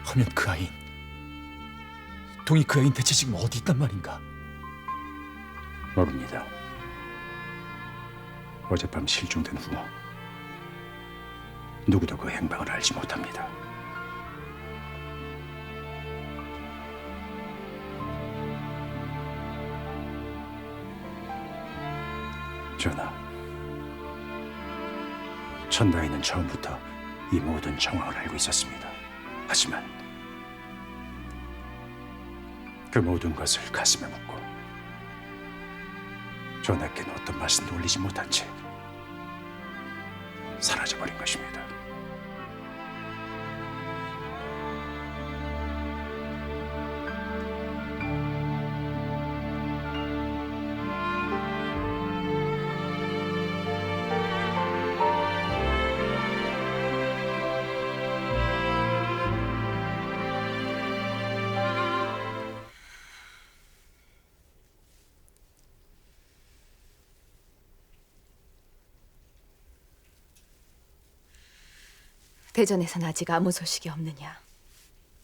하면 그 아인, 동이 그 아인 대체 지금 어디 있단 말인가? 모릅니다. 어젯밤 실종된 후 누구도 그 행방을 알지 못합니다. 전하, 천나이는 처음부터 이 모든 정황을 알고 있었습니다. 하지만 그 모든 것을 가슴에 묻고 전하께는 어떤 말씀도 올리지 못한 채 사라져버린 것입니다. 대전에선 아직 아무 소식이 없느냐?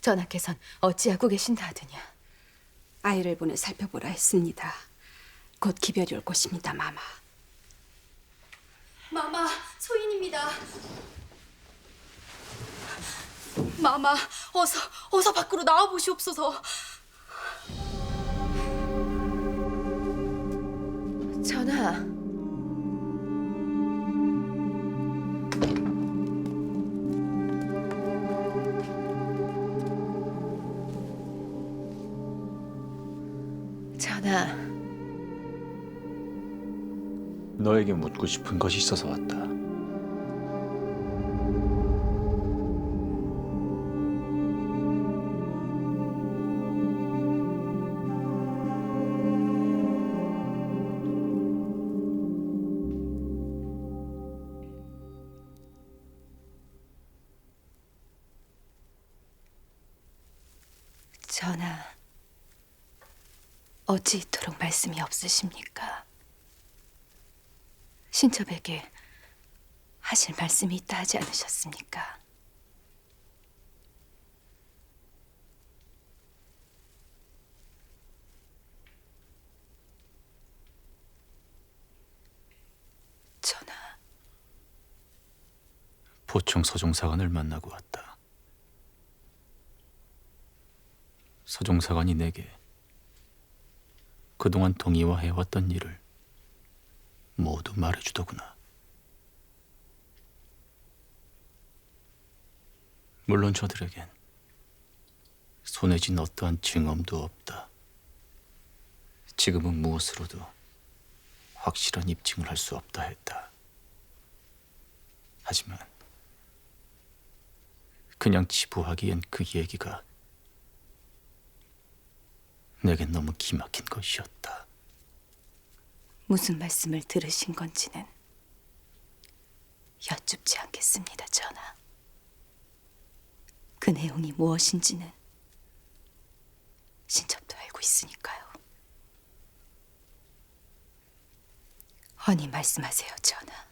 전하께선 어찌하고 계신다 하더냐? 아이를 보내 살펴보라 했습니다. 곧 기별이 올 것입니다, 마마. 마마, 소인입니다. 마마, 어서 밖으로 나와 보시옵소서. 전하. 전하. 너에게 묻고 싶은 것이 있어서 왔다. 전하, 어찌 이토록 말씀이 없으십니까? 신첩에게 하실 말씀이 있다 하지 않으셨습니까? 전하, 보충 서종사관을 만나고 왔다. 서종사관이 내게 그동안 동의와 해왔던 일을 모두 말해주더구나. 물론 저들에겐 손에 쥔 어떠한 증언도 없다. 지금은 무엇으로도 확실한 입증을 할 수 없다 했다. 하지만 그냥 치부하기엔 그 얘기가 내겐 너무 기막힌 것이었다. 무슨 말씀을 들으신 건지는 여쭙지 않겠습니다, 전하. 그 내용이 무엇인지는 신첩도 알고 있으니까요. 허니 말씀하세요, 전하.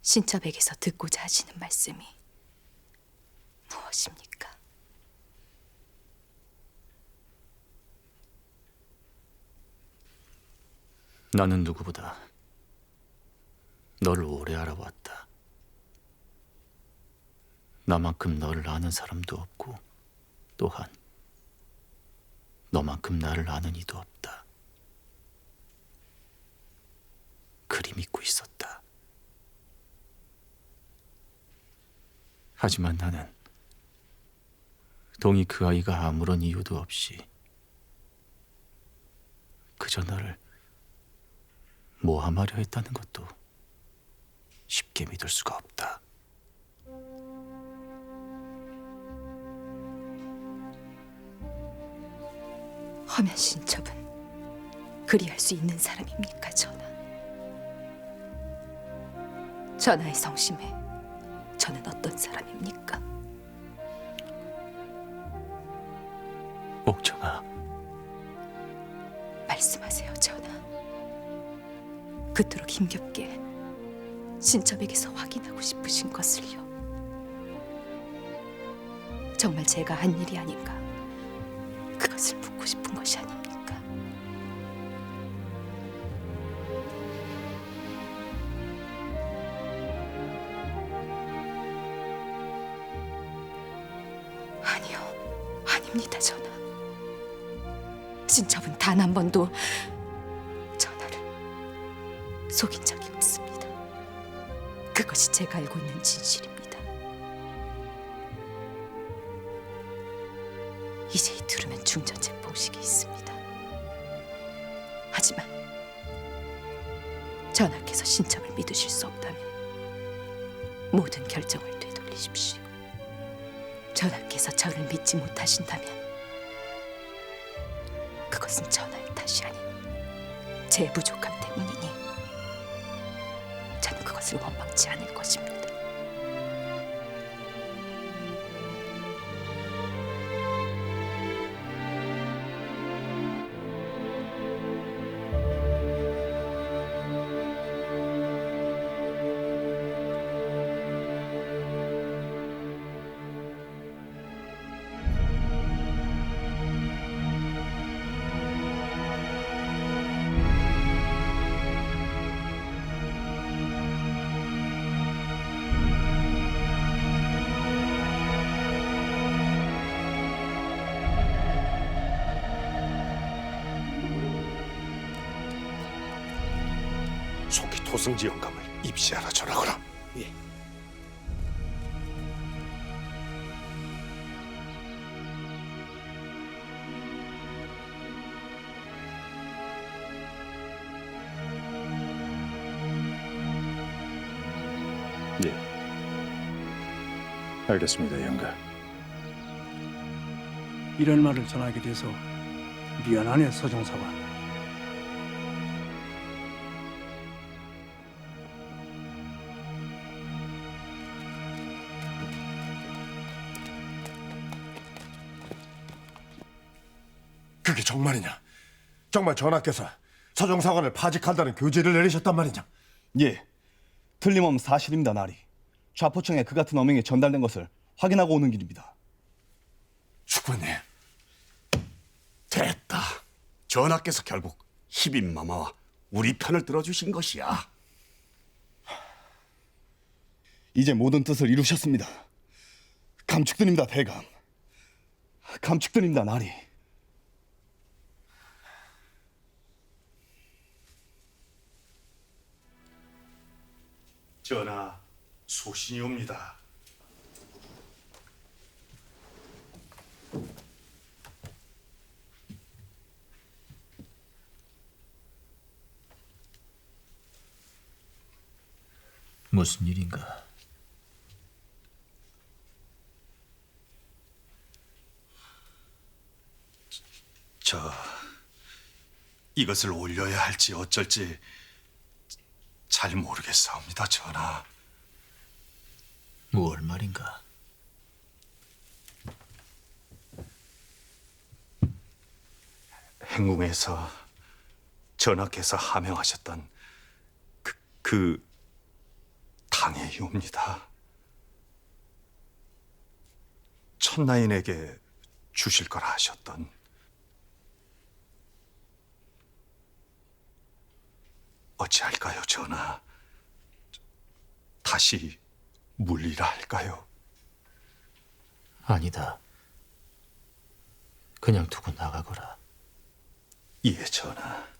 신첩에게서 듣고자 하시는 말씀이 무엇입니까? 나는 누구보다 너를 오래 알아왔다. 나만큼 너를 아는 사람도 없고 또한 너만큼 나를 아는 이도 없다. 그리 믿고 있었다. 하지만 나는 동이 그 아이가 아무런 이유도 없이 그저 너를 모함하려 했다는 것도 쉽게 믿을 수가 없다. 허면 신첩은 그리할 수 있는 사람입니까, 전하? 전하의 성심에 저는 어떤 사람입니까? 옥정아, 말씀하세요, 전하. 그토록 힘겹게 신첩에게서 확인하고 싶으신 것을요. 정말 제가 한 일이 아닌가, 그것을 묻고 싶은 것이 아닙니까? 아니요, 아닙니다, 전하. 신첩은 단 한 번도 전하를 속인 적이 없습니다. 그것이 제가 알고 있는 진실입니다. 이제 이틀후면 중전제 봉식이 있습니다. 하지만 전하께서 신첩을 믿으실 수 없다면 모든 결정을 되돌리십시오. 전하께서 저를 믿지 못하신다면 그것은 전하의 탓이 아닌 제 부족함 때문이니 저는 그것을 원망치 않을 것입니다. 속히 토승지 영감을 입시하라 전하거라. 예. 예. 알겠습니다, 영감. 이런 말을 전하게 돼서 미안하네, 서정사관. 그게 정말이냐? 정말 전하께서 서정사관을 파직한다는 교지를 내리셨단 말이냐? 예, 틀림없는 사실입니다, 나리. 좌포청에 그 같은 어명이 전달된 것을 확인하고 오는 길입니다. 숙부님, 됐다. 전하께서 결국 희빈마마와 우리 편을 들어주신 것이야. 이제 모든 뜻을 이루셨습니다. 감축드립니다, 대감. 감축드립니다, 나리. 전하, 소신이 옵니다. 무슨 일인가? 이것을 올려야 할지 어쩔지 잘 모르겠사옵니다, 전하. 무얼 말인가? 행궁에서 전하께서 하명하셨던 그 당해이옵니다. 천나인에게 주실 거라 하셨던. 어찌할까요, 전하? 다시 물리라 할까요? 아니다. 그냥 두고 나가거라. 예, 전하.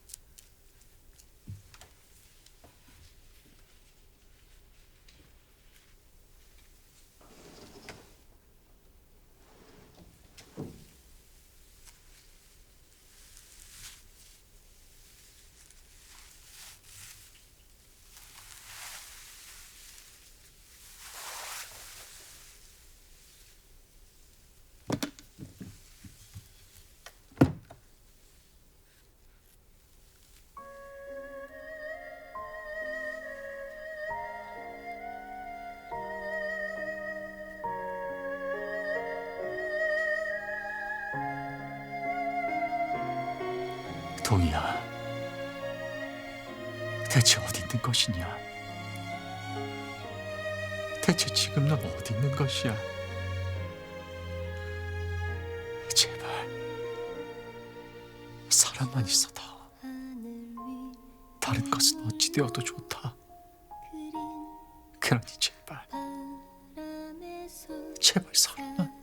동이야, 대체 어디 있는 것이냐? 대체 지금 넌 어디 있는 것이야? 제발 사람만 있어다오. 다른 것은 어찌 되어도 좋다. 그러니 제발 사람만.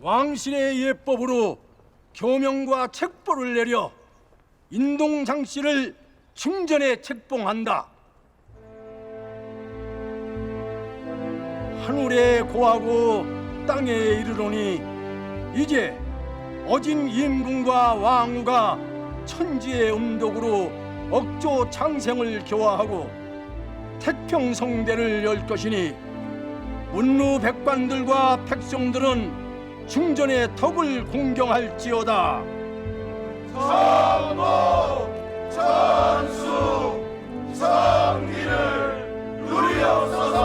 왕실의 예법으로 교명과 책보를 내려 인동장 씨를 중전에 책봉한다. 하늘에 고하고 땅에 이르노니 이제 어진 임금과 왕후가 천지의 음덕으로 억조 창생을 교화하고 태평성대를 열 것이니 문루 백관들과 백성들은 중전의 덕을 공경할지어다. 성모 천수 성기를 누리옵소서.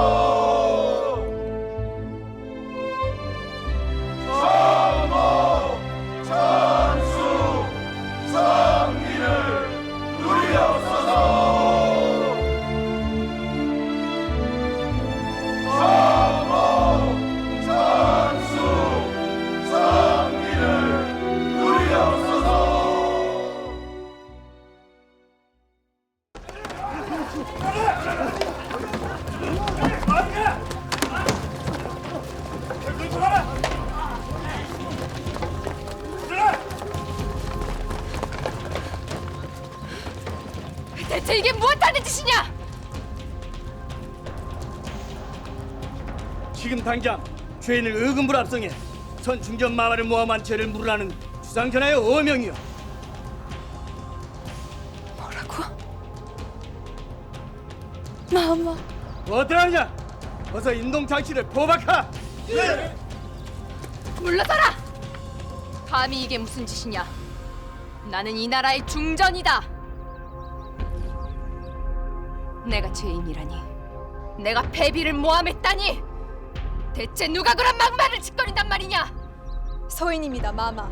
성모 천수 성기를 누리옵소서. 성모 천수 성기를 누리옵소서. 대체 이게 무엇하는 짓이냐? 지금 당장 죄인을 의금부로 압송해 선 중전 마마를 모함한 죄를 물으라는 주상전하의 어명이요. 뭐라고? 마마. 어떠하냐? 어서 인동장치를 포박하. 예. 물러서라! 감히 이게 무슨 짓이냐? 나는 이 나라의 중전이다. 내가 죄인이라니, 내가 패비를 모함했다니, 대체 누가 그런 막말을 짓거린단 말이냐? 서인입니다, 마마.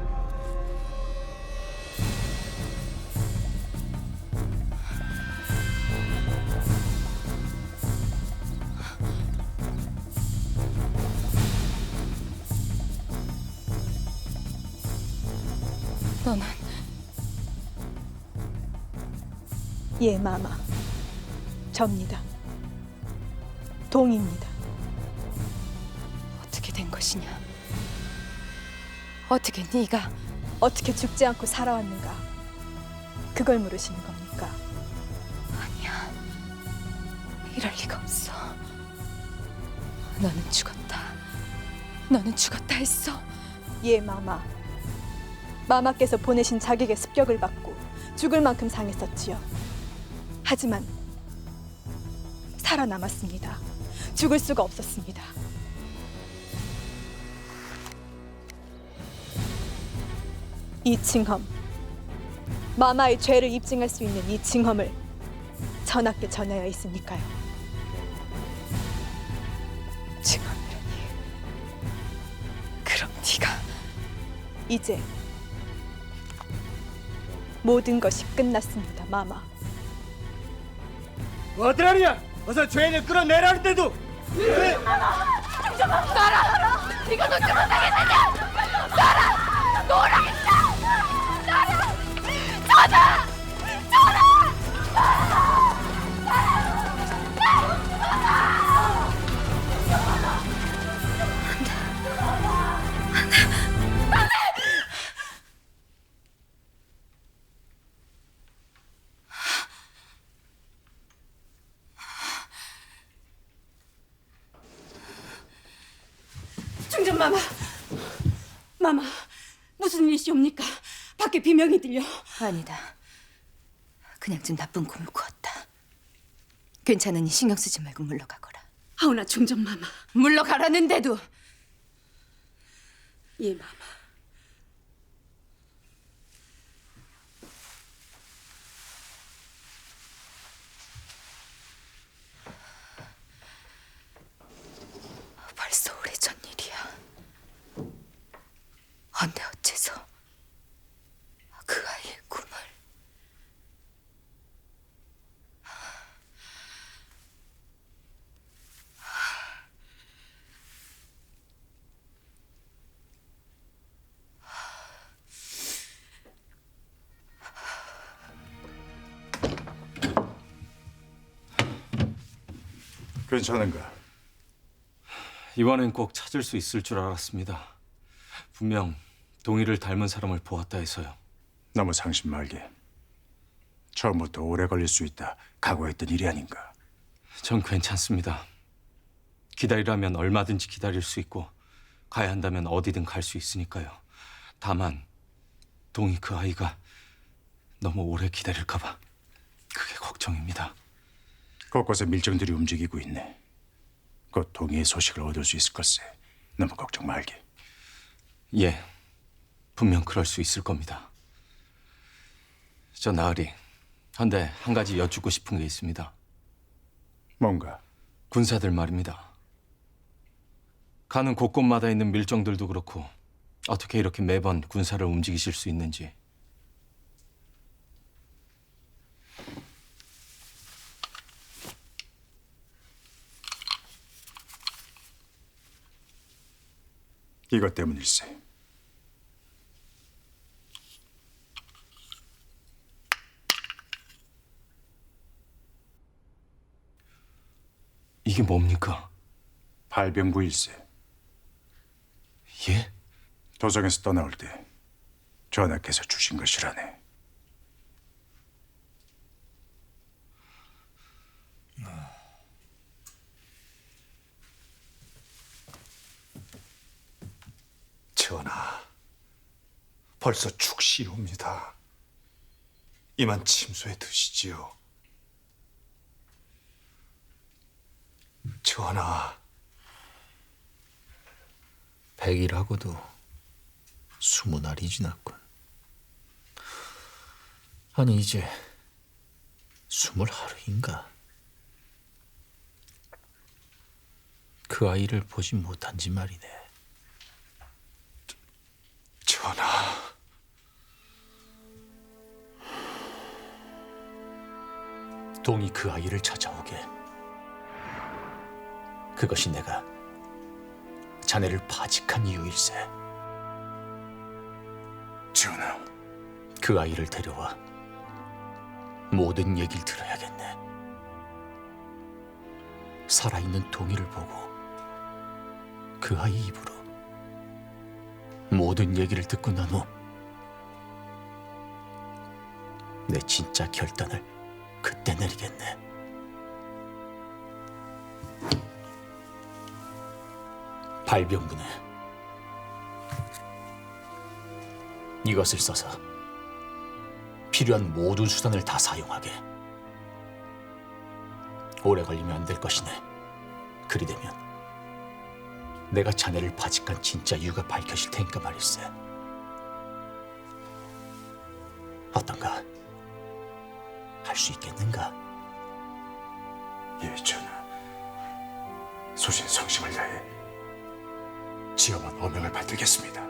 너는 예, 마마. 접니다. 동입니다. 어떻게 된 것이냐? 어떻게 네가 어떻게 죽지 않고 살아왔는가? 그걸 물으시는 겁니까? 아니야. 이럴 리가 없어. 너는 죽었다. 너는 죽었다 했어. 예, 마마. 마마께서 보내신 자객의 습격을 받고 죽을 만큼 상했었지요. 하지만 살아남았습니다. 죽을 수가 없었습니다. 이 징험, 마마의 죄를 입증할 수 있는 이 징험을 전하께 전하여 있으니까요. 징험이라니. 그럼 네가 이제 모든 것이 끝났습니다, 마마. 어떠하냐? 어서 죄인을 끌어내라는데도. 놔라! 네가 놓지 못하겠느냐? 놔라! 놓으라겠다! 놔라! 전하! 전하! 중전 마마, 마마, 무슨 일이옵니까? 밖에 비명이 들려. 아니다. 그냥 좀 나쁜 꿈을 꾸었다. 괜찮으니 신경 쓰지 말고 물러가거라. 하오나 중전 마마. 물러가라는데도. 예, 마마. 벌써 오래전 일이야. 언제 어째서 그 아이의 꿈을. 괜찮은가? 이번엔 꼭 찾을 수 있을 줄 알았습니다. 분명 동희를 닮은 사람을 보았다 해서요. 너무 상심 말게. 처음부터 오래 걸릴 수 있다 각오했던 일이 아닌가? 전 괜찮습니다. 기다리라면 얼마든지 기다릴 수 있고 가야 한다면 어디든 갈 수 있으니까요. 다만 동희 그 아이가 너무 오래 기다릴까 봐 그게 걱정입니다. 곳곳에 밀정들이 움직이고 있네. 곧 동의의 소식을 얻을 수 있을 걸세. 너무 걱정 말게. 예, 분명 그럴 수 있을 겁니다. 저 나으리, 한데 한 가지 여쭙고 싶은 게 있습니다. 뭔가? 군사들 말입니다. 가는 곳곳마다 있는 밀정들도 그렇고 어떻게 이렇게 매번 군사를 움직이실 수 있는지. 이것 때문일세. 이게 뭡니까? 발병부일세. 예? 도성에서 떠나올 때 전하께서 주신 것이라네. 전하, 벌써 축시옵니다. 이만 침소에 드시지요. 전하. 100일하고도 20날이 지났군. 아니 이제 20하루인가? 그 아이를 보지 못한 지 말이네. 전하. 동이 그 아이를 찾아오게. 그것이 내가 자네를 파직한 이유일세. 전하. 그 아이를 데려와 모든 얘기를 들어야겠네. 살아있는 동이를 보고 그 아이 입으로 모든 얘기를 듣고 난 후 내 진짜 결단을 그때 내리겠네. 발병문에 이것을 써서 필요한 모든 수단을 다 사용하게. 오래 걸리면 안 될 것이네. 그리 되면 내가 자네를 파직한 진짜 이유가 밝혀질 테니까 말일세. 어떤가? 할 수 있겠는가? 예, 전하. 소신성심을 다해 지엄한 어명을 받들겠습니다.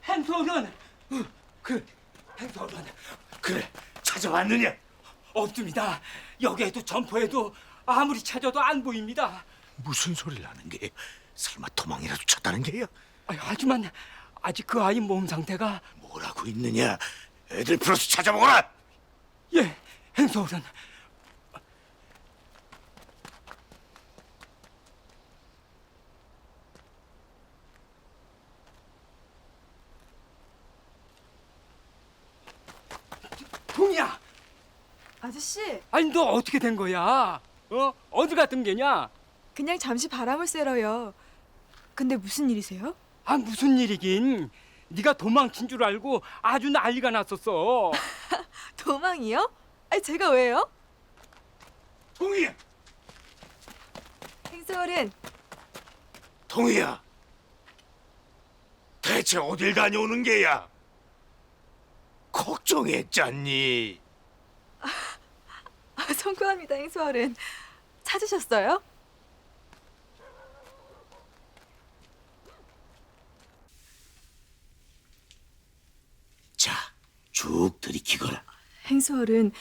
행소는 행소는 그래 찾아왔느냐? 없습니다. 여기에도 점포에도 아무리 찾아도 안 보입니다. 무슨 소리를 하는 게? 설마 도망이라도 쳤다는 게야? 하지만 아직 그 아이 몸 상태가 뭐라고 있느냐? 애들 풀어서 찾아보거라. 예, 행소는 동이야. 아저씨, 아니 너 어떻게 된 거야? 어디 갔던 게냐? 그냥 잠시 바람을 쐬러요. 근데 무슨 일이세요? 아 무슨 일이긴. 네가 도망친 줄 알고 아주 난리가 났었어. 도망이요? 아니 제가 왜요? 동이야. 행소어른. 동이야. 대체 어딜 다녀오는 게야? 걱정했잖니. 송구합니다, 행소어른. 찾으셨어요? 자, 쭉 들이키거라. 행소어른,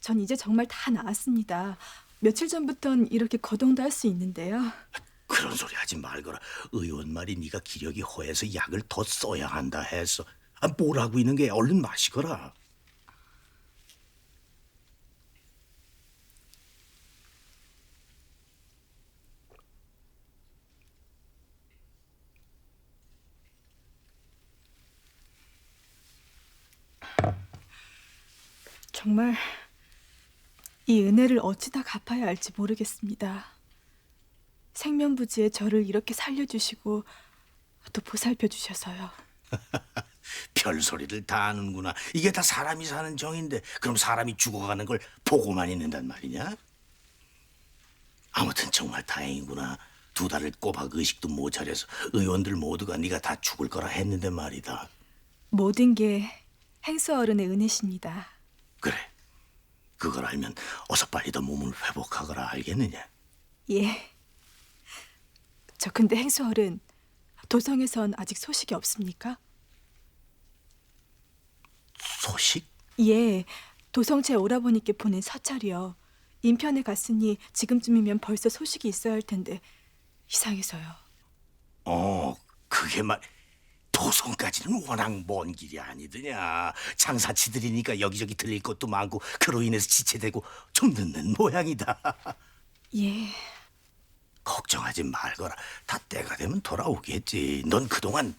전 이제 정말 다 나았습니다. 며칠 전부턴 이렇게 거동도 할 수 있는데요. 그런 소리 하지 말거라. 의원 말이 네가 기력이 허해서 약을 더 써야 한다 해서. 뭘 하고 있는 게 얼른 마시거라. 정말 이 은혜를 어찌다 갚아야 할지 모르겠습니다. 생면부지에 저를 이렇게 살려주시고 또 보살펴 주셔서요. 별소리를 다 하는구나. 이게 다 사람이 사는 정인데 그럼 사람이 죽어가는 걸 보고만 있는단 말이냐? 아무튼 정말 다행이구나. 2달을 꼬박 의식도 못 차려서 의원들 모두가 네가 다 죽을 거라 했는데 말이다. 모든 게 행수 어른의 은혜십니다. 그래. 그걸 알면 어서 빨리 더 몸을 회복하거라 알겠느냐? 예. 저 근데 행수 어른, 도성에선 아직 소식이 없습니까? 소식? 예. 도성 제 오라버니께 보낸 서찰이요. 인편에 갔으니 지금쯤이면 벌써 소식이 있어야 할 텐데 이상해서요. 그게 도성까지는 워낙 먼 길이 아니더냐. 장사치들이니까 여기저기 들릴 것도 많고 그로 인해서 지체되고 좀 늦는 모양이다. 예. 걱정하지 말거라. 다 때가 되면 돌아오겠지. 넌 그동안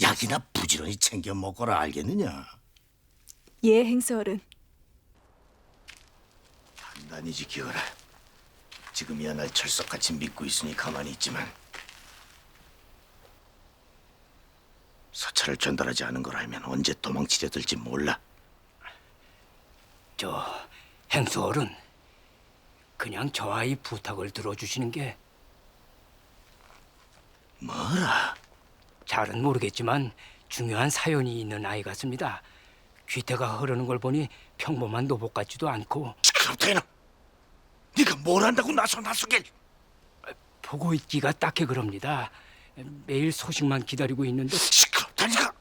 약이나 부지런히 챙겨 먹거라 알겠느냐? 예, 행수 어른. 단단히 지키거라. 지금이야 날 철석같이 믿고 있으니 가만히 있지만 서찰을 전달하지 않은 걸 알면 언제 도망치려 들지 몰라. 저 행수 어른, 그냥 저 아이 부탁을 들어주시는 게. 뭐라? 잘은 모르겠지만 중요한 사연이 있는 아이 같습니다. 귀태가 흐르는 걸 보니 평범한 노복 같지도 않고. 시끄럽다 이놈. 네가 뭘 안다고 나서길. 보고 있기가 딱히 그럽니다. 매일 소식만 기다리고 있는데. 시끄럽다니까.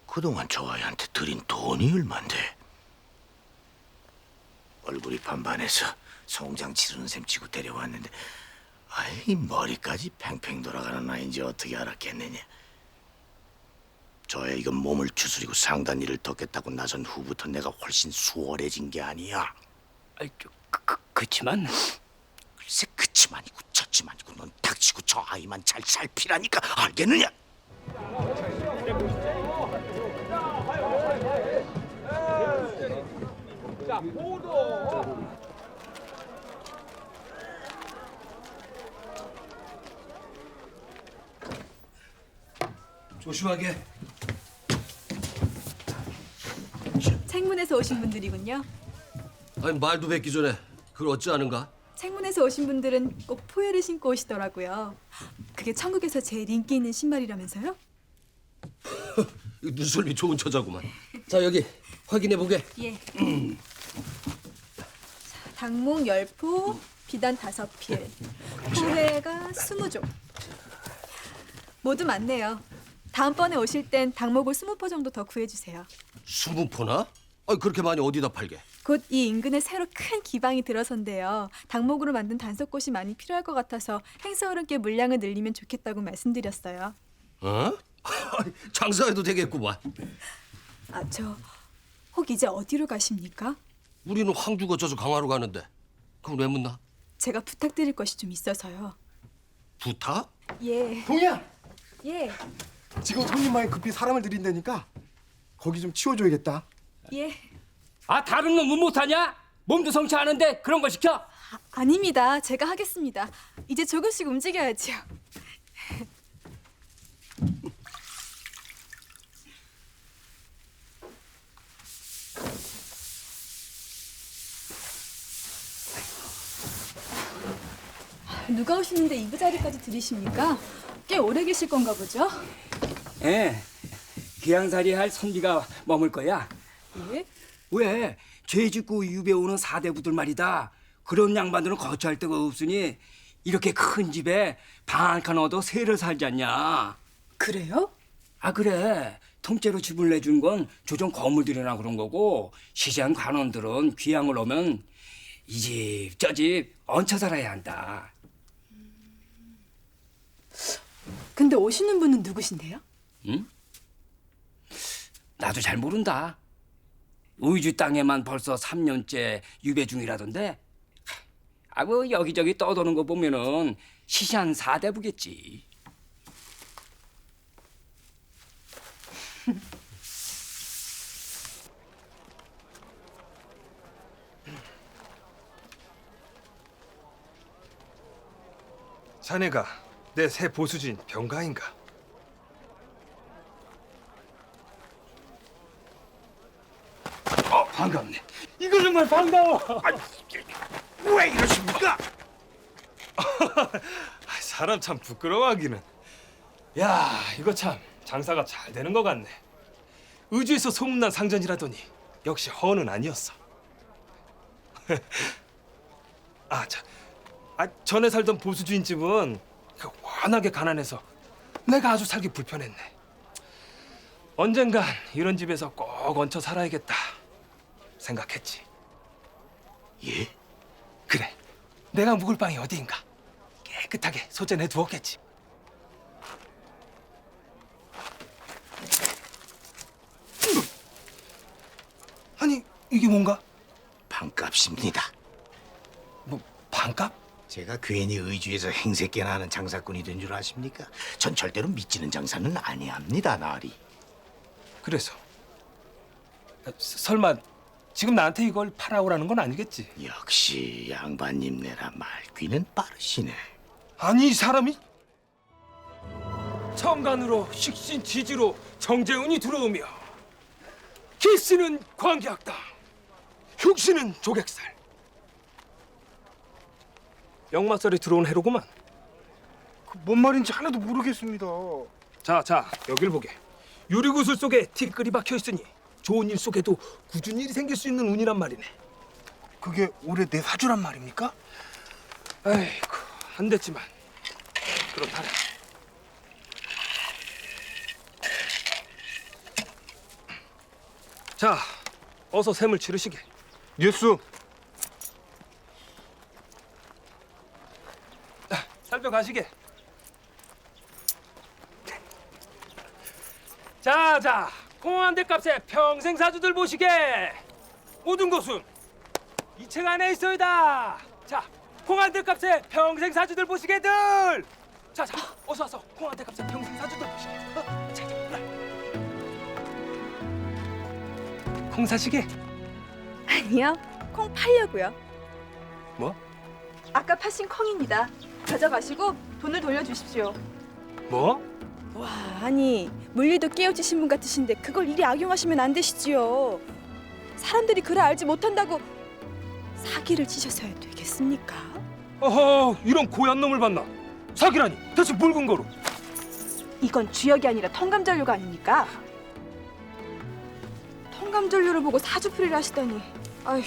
그동안 저 아이한테 들인 돈이 얼만데. 얼굴이 반반해서 송장 치르는 셈 치고 데려왔는데 아이 머리까지 팽팽 돌아가는 아이인지 어떻게 알았겠느냐. 저애 이건 몸을 추스리고 상단 일을 덮겠다고 나선 후부터 내가 훨씬 수월해진 게 아니야. 그치만 글쎄 그치만이고 저치만이고 넌 닥치고 저 아이만 잘 살피라니까 알겠느냐? 조심하게. 책문에서 오신 분들이군요. 아니 말도 뵙기 전에 그걸 어찌 아는가? 책문에서 오신 분들은 꼭 포회를 신고 오시더라고요. 그게 천국에서 제일 인기 있는 신발이라면서요? 이거 눈썰미 좋은 처자구만. 자 여기 확인해 보게. 예. 당목 10포, 비단 5필, 포회가 20종. 모두 많네요. 다음번에 오실 땐 당목을 20포 정도 더 구해주세요. 20포나? 아니 그렇게 많이 어디다 팔게? 곧 이 인근에 새로 큰 기방이 들어선대요. 당목으로 만든 단석꽃이 많이 필요할 것 같아서 행사 어른께 물량을 늘리면 좋겠다고 말씀드렸어요. 어? 장사해도 되겠구만. 저 혹 이제 어디로 가십니까? 우리는 황주 거쳐서 강화로 가는데 그럼 왜 묻나? 제가 부탁드릴 것이 좀 있어서요. 부탁? 예. 동이야. 예. 지금 손님만이 급히 사람을 들인다니까 거기 좀 치워줘야겠다. 예. 다른 놈은 못하냐? 몸도 성치 않은데 그런 거 시켜? 아닙니다. 제가 하겠습니다. 이제 조금씩 움직여야지요. 누가 오시는데 이부 자리까지 들이십니까? 꽤 오래 계실 건가 보죠? 예, 귀양살이 할 선비가 머물 거야. 예? 왜? 죄 짓고 유배 오는 사대부들 말이다. 그런 양반들은 거처할 데가 없으니 이렇게 큰 집에 방 한 칸 얻어 새를 살지 않냐. 그래요? 그래. 통째로 집을 내준 건 조정 거물들이나 그런 거고 시장 관원들은 귀양을 오면 이 집 저 집 얹혀 살아야 한다. 근데 오시는 분은 누구신데요? 응? 나도 잘 모른다. 의주 땅에만 벌써 3년째 유배 중이라던데. 뭐 여기저기 떠도는 거 보면은 시시한 사대부겠지. 자네가 내 새 보수진 병가인가? 반갑네. 이거 정말 반가워. 왜 이러십니까? 사람 참 부끄러워하기는. 야, 이거 참 장사가 잘 되는 것 같네. 의주에서 소문난 상전이라더니 역시 허는 아니었어. 전에 살던 보수주인 집은 워낙에 가난해서 내가 아주 살기 불편했네. 언젠간 이런 집에서 꼭 얹혀 살아야겠다 생각했지. 예? 그래, 내가 묵을 방이 어디인가 깨끗하게 소재내 두었겠지. 아니, 이게 뭔가? 반값입니다. 뭐 반값? 제가 괜히 의주에서 행색깨나 하는 장사꾼이 된 줄 아십니까? 전 절대로 미치는 장사는 아니합니다, 나으리. 그래서 설마 지금 나한테 이걸 팔아오라는 건 아니겠지? 역시 양반님 내라 말귀는 빠르시네. 아니, 이 사람이 청간으로 식신지지로 정재훈이 들어오며 기씨는 광개악당, 흉씨는 조객살. 역마살이 들어온 해로구만. 뭔 말인지 하나도 모르겠습니다. 자, 여길 보게. 유리구슬 속에 티끌이 박혀 있으니 좋은 일 속에도 굳은 일이 생길 수 있는 운이란 말이네. 그게 올해 내 사주란 말입니까? 아이고, 안 됐지만 그렇다네. 자, 어서 셈을 치르시게. 예수. 살펴가시게. 자, 콩 한 대 값에 평생 사주들 보시게. 모든 것은 이 책 안에 있어이다. 자, 콩 한 대 값에 평생 사주들 보시게들. 자, 어서 와서 콩 한 대 값에 평생 사주들 보시게. 자, 콩 사시게? 아니요, 콩 팔려고요. 뭐? 아까 파신 콩입니다. 가져가시고 돈을 돌려주십시오. 뭐? 와, 아니 물리도 깨어지신 분 같으신데 그걸 이리 악용하시면 안 되시지요. 사람들이 그를 알지 못한다고 사기를 치셔서야 되겠습니까? 어허, 이런 고얀 놈을 봤나? 사기라니, 대체 뭘 근거로? 이건 주역이 아니라 통감전류가 아닙니까? 통감전류를 보고 사주풀이를 하시다니. 아휴,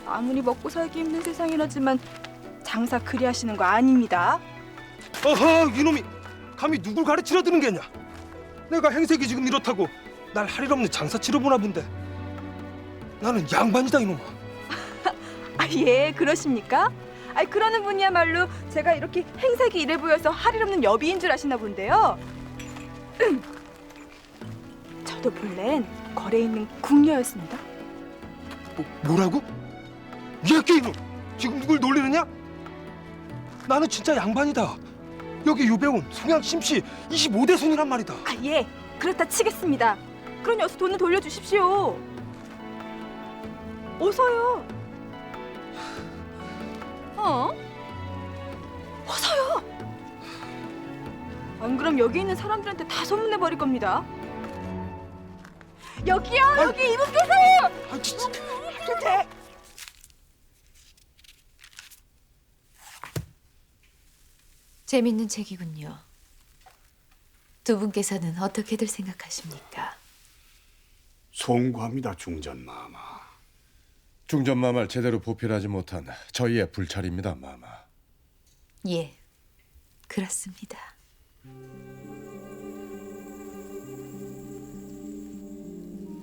아무리 먹고 살기 힘든 세상이라지만 장사 그리 하시는 거 아닙니다. 어허, 이놈이 감히 누굴 가르치려 드는 게냐? 내가 행색이 지금 이렇다고 날 할 일 없는 장사 치러보나 본데. 나는 양반이다, 이놈아. 아, 예, 그러십니까? 아니, 그러는 분이야말로 제가 이렇게 행색이 이래 보여서 할 일 없는 여비인 줄 아시나 본데요. 저도 본래는 거래에 있는 궁녀였습니다. 뭐라고? 이 새끼 이놈! 지금 누굴 놀리느냐? 나는 진짜 양반이다. 여기 유배온 송양 심씨 25대 손이란 말이다. 아, 예, 그렇다 치겠습니다. 그러니 어서 돈을 돌려주십시오. 어서요. 어서요. 안 그럼 여기 있는 사람들한테 다 소문내 버릴 겁니다. 여기요, 여기 이분께서. 진짜. 재밌는 책이군요. 두 분께서는 어떻게들 생각하십니까? 송구합니다, 중전마마. 중전마마를 제대로 보필하지 못한 저희의 불찰입니다, 마마. 예, 그렇습니다.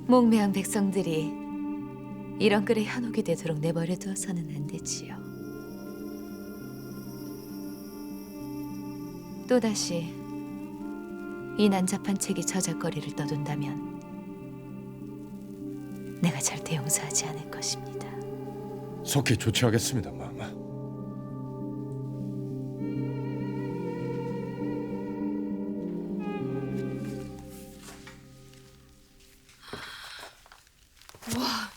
몽매한 백성들이 이런 글에 현혹이 되도록 내버려 두어서는 안 되지요. 또다시 이 난잡한 책이 저작거리를 떠돈다면 내가 절대 용서하지 않을 것입니다. 속히 조치하겠습니다, 마마. 와,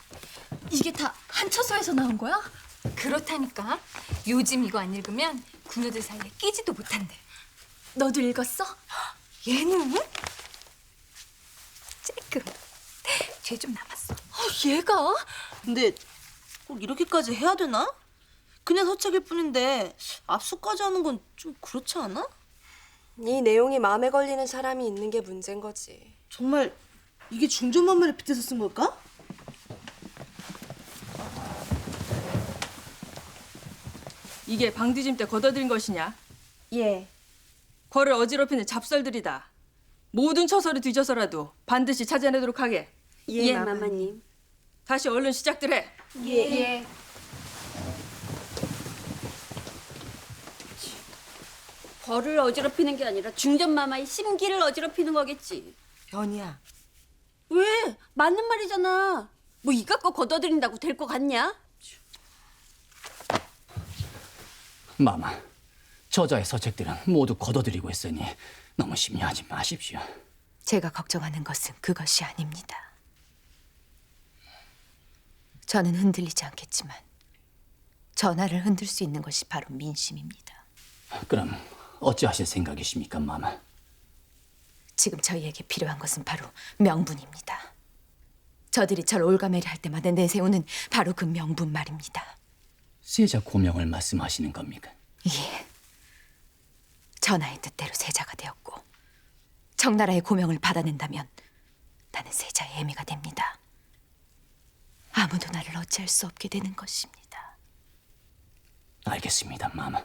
이게 다 한처소에서 나온 거야? 그렇다니까. 요즘 이거 안 읽으면 부녀들 사이에 끼지도 못한대. 너도 읽었어? 얘는? 찔끔. 죄 좀 남았어. 얘가? 근데 꼭 이렇게까지 해야 되나? 그냥 서책일 뿐인데 압수까지 하는 건 좀 그렇지 않아? 이 내용이 마음에 걸리는 사람이 있는 게 문제인 거지. 정말 이게 중전마마를 빗대서 쓴 걸까? 이게 방디짐 때 걷어들인 것이냐? 예. 거를 어지럽히는 잡설들이다. 모든 처서를 뒤져서라도 반드시 찾아내도록 하게. 예, 마마님. 다시 얼른 시작들 해. 예. 벌을 어지럽히는 게 아니라 중전마마의 심기를 어지럽히는 거겠지. 변이야. 왜? 맞는 말이잖아. 뭐 이 갖고 걷어들인다고 될 것 같냐? 마마, 저자의 서책들은 모두 걷어들이고 있으니 너무 심려하지 마십시오. 제가 걱정하는 것은 그것이 아닙니다. 저는 흔들리지 않겠지만 전하를 흔들 수 있는 것이 바로 민심입니다. 그럼 어찌하실 생각이십니까, 마마? 지금 저희에게 필요한 것은 바로 명분입니다. 저들이 절 올가매를 할 때마다 내세우는 바로 그 명분 말입니다. 세자 고명을 말씀하시는 겁니까? 예. 전하의 뜻대로 세자가 되었고 청나라의 고명을 받아낸다면 나는 세자의 애미가 됩니다. 아무도 나를 어찌할 수 없게 되는 것입니다. 알겠습니다, 마마.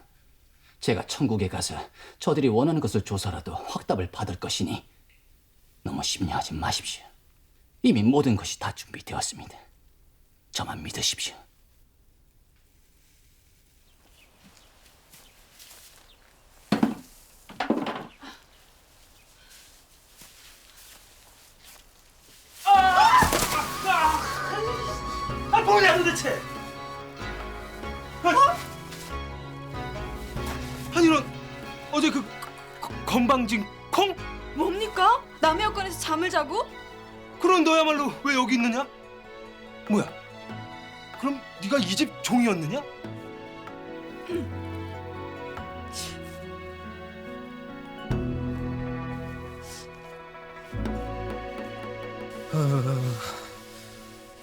제가 천국에 가서 저들이 원하는 것을 조사라도 확답을 받을 것이니 너무 심려하지 마십시오. 이미 모든 것이 다 준비되었습니다. 저만 믿으십시오. 뭐냐 도대체? 아니 넌 어제 그 건방진 콩? 뭡니까? 남의 여권에서 잠을 자고? 그런 너야말로 왜 여기 있느냐? 뭐야? 그럼 네가 이 집 종이었느냐?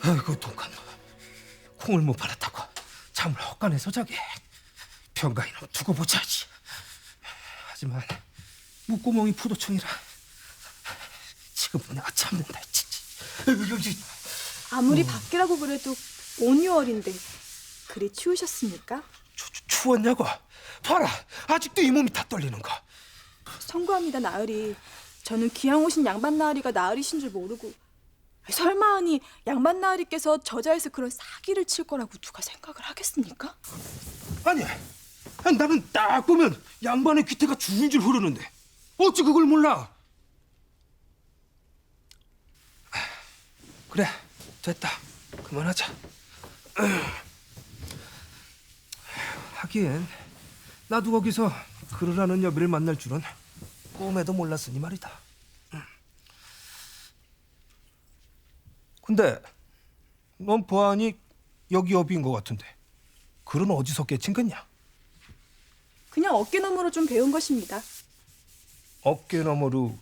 아이고 동간 콩을 못 팔았다고 잠을 헛간에서 자게 병가이는 두고 보자지. 하지만 목구멍이 포도청이라 지금은 내가 참는다 했지. 아무리 밖이라고 그래도 온 6월인데 그리 추우셨습니까? 추웠냐고? 봐라 아직도 이 몸이 다 떨리는 거. 성구합니다, 나으리. 저는 귀양 오신 양반 나으리가 나으리신 줄 모르고 설마 하니 양반 나으리께서 저자에서 그런 사기를 칠 거라고 누가 생각을 하겠습니까? 아니 나는 딱 보면 양반의 귀태가 줄줄 흐르는데 어찌 그걸 몰라? 그래 됐다 그만하자. 하긴 나도 거기서 글을 하는 여비를 만날 줄은 꿈에도 몰랐으니 말이다. 근데 넌 보아하니 여기 여비인 것 같은데 글은 어디서 깨친 거냐? 그냥 어깨너머로 좀 배운 것입니다. 어깨너머로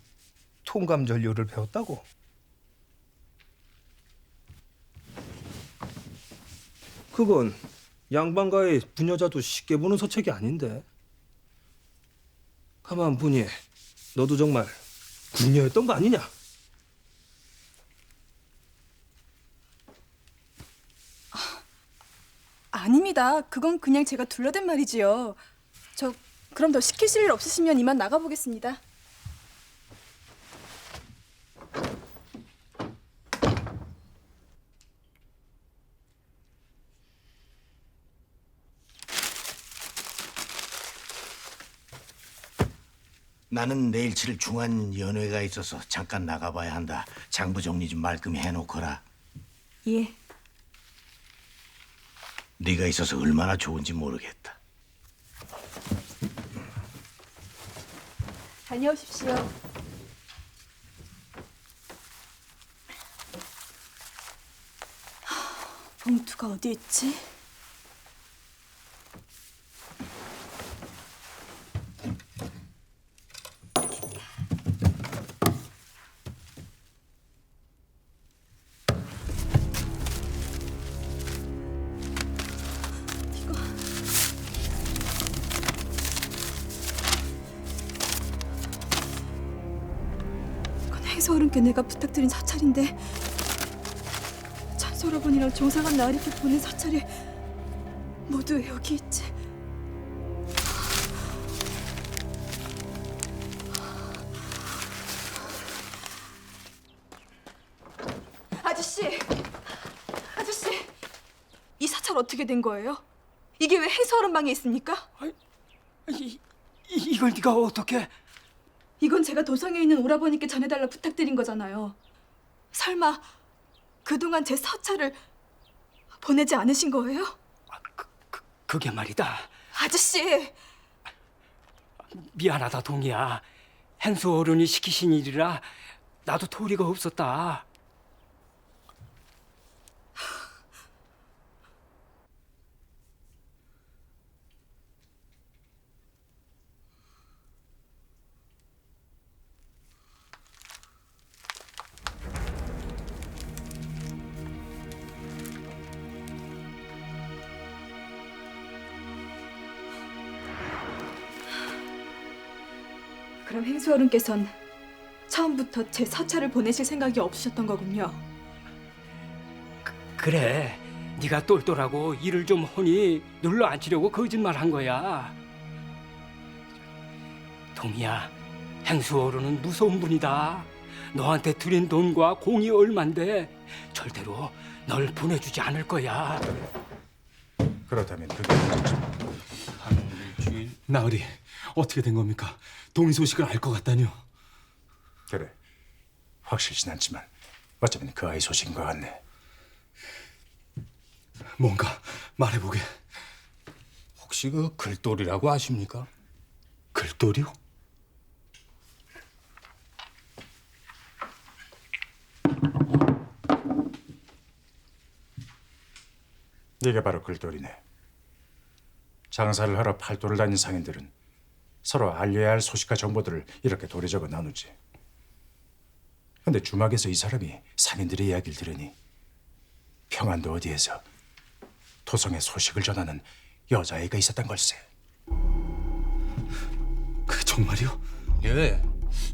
통감전료를 배웠다고? 그건 양반가의 부녀자도 쉽게 보는 서책이 아닌데. 가만 보니 너도 정말 부녀였던 거 아니냐? 아닙니다. 그건 그냥 제가 둘러댄 말이지요. 저 그럼 더 시키실 일 없으시면 이만 나가보겠습니다. 나는 내일 칠 중한 연회가 있어서 잠깐 나가봐야 한다. 장부 정리 좀 말끔히 해놓거라. 예. 네가 있어서 얼마나 좋은지 모르겠다. 다녀오십시오. 봉투가 어디 있지? 행소어른께 내가 부탁드린 사찰인데 찬소라본이랑 종사관 나으리께 보낸 사찰이 모두 여기 있지. 아저씨, 이 사찰 어떻게 된 거예요? 이게 왜 행소어른 방에 있습니까? 이걸 네가 어떻게? 이건 제가 도성에 있는 오라버니께 전해달라 부탁드린 거잖아요. 설마 그동안 제 사찰을 보내지 않으신 거예요? 그게 말이다. 아저씨! 미안하다 동이야. 행수 어른이 시키신 일이라 나도 도리가 없었다. 그럼 행수어른께선 처음부터 제 사찰을 보내실 생각이 없으셨던 거군요. 그래, 네가 똘똘하고 일을 좀 하니 눌러 앉히려고 거짓말한 거야. 동이야, 행수 어른은 무서운 분이다. 너한테 드린 돈과 공이 얼만데 절대로 널 보내주지 않을 거야. 그렇다면 그게 문제죠. 나으리, 어떻게 된 겁니까? 동의 소식을 알 것 같다뇨. 그래, 확실치 않지만 어쩌면 그 아이 소식인 것 같네. 뭔가 말해보게. 혹시 그 글돌이라고 아십니까? 글돌이요? 네가 바로 글돌이네. 장사를 하러 팔도를 다닌 상인들은 서로 알려야 할 소식과 정보들을 이렇게 도리적으로 나누지. 근데 주막에서 이 사람이 상인들의 이야기를 들으니 평안도 어디에서 도성의 소식을 전하는 여자아이가 있었단 걸세. 그게 정말이요? 예,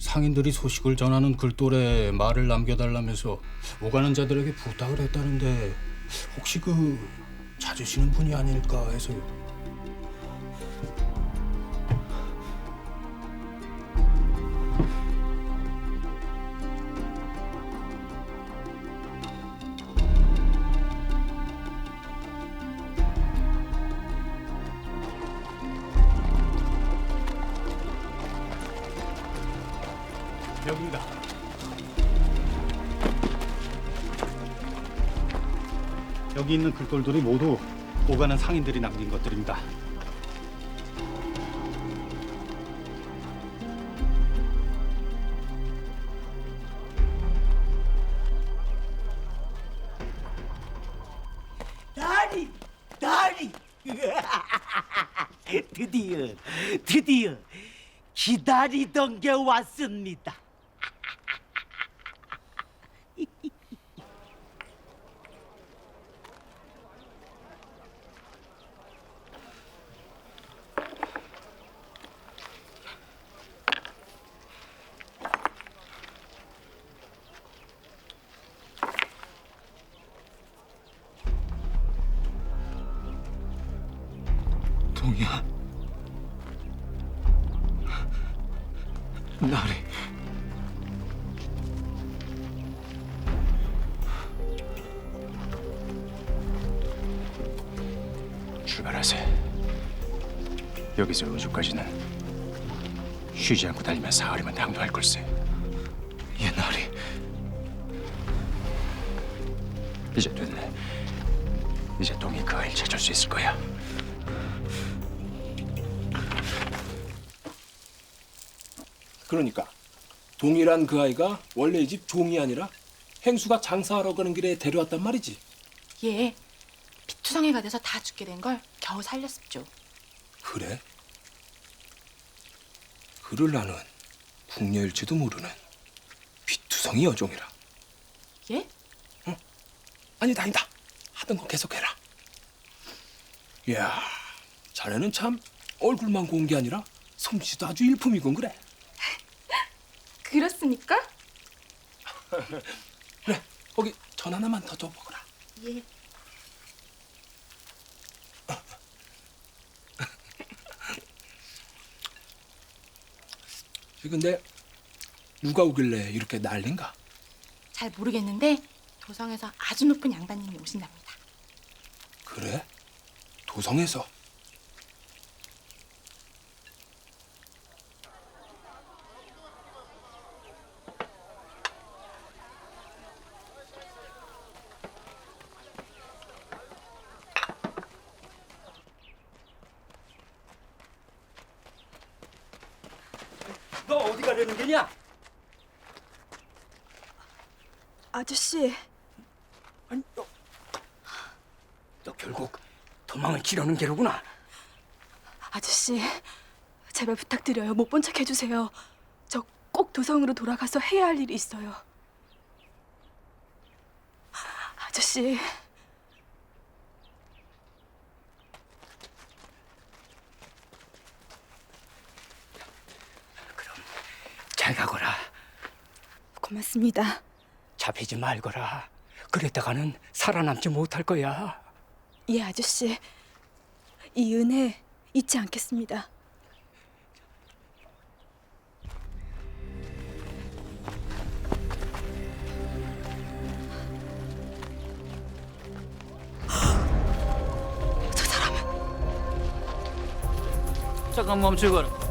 상인들이 소식을 전하는 글돌에 말을 남겨달라면서 오가는 자들에게 부탁을 했다는데 혹시 그 찾으시는 분이 아닐까 해서요. 여기입니다. 여기 있는 글돌들이 모두 오가는 상인들이 남긴 것들입니다. 나리! 드디어 기다리던 게 왔습니다. 동이야. 나리. 출발하세. 여기서 우주까지는 쉬지 않고 달리면 사흘이면 당도할 걸세. 예, 나리. 이제 됐네. 이제 동이 그 아이를 찾을 수 있을 거야. 그러니까 동이란 그 아이가 원래 이 집 종이 아니라 행수가 장사하러 가는 길에 데려왔단 말이지. 예, 피투성이가 돼서 다 죽게 된 걸 겨우 살렸습죠. 그래? 그를 나는 궁녀일지도 모르는 피투성이 여종이라. 예? 아니다. 하던 거 계속해라. 이야, 자네는 참 얼굴만 고운 게 아니라 솜씨도 아주 일품이군 그래. 그렇습니까? 그래, 거기 전 하나만 더 줘보거라. 예. 근데 누가 오길래 이렇게 난린가? 잘 모르겠는데 도성에서 아주 높은 양반님이 오신답니다. 그래? 도성에서? 너 어디 가려는 게냐? 아저씨, 너 결국 도망을 치려는 게로구나. 아저씨, 제발 부탁드려요. 못 본 척 해주세요. 저 꼭 도성으로 돌아가서 해야 할 일이 있어요. 아저씨. 잘 가거라. 고맙습니다. 잡히지 말거라. 그랬다가는 살아남지 못할 거야. 예, 아저씨. 이 은혜 잊지 않겠습니다. 잠깐 멈추거라.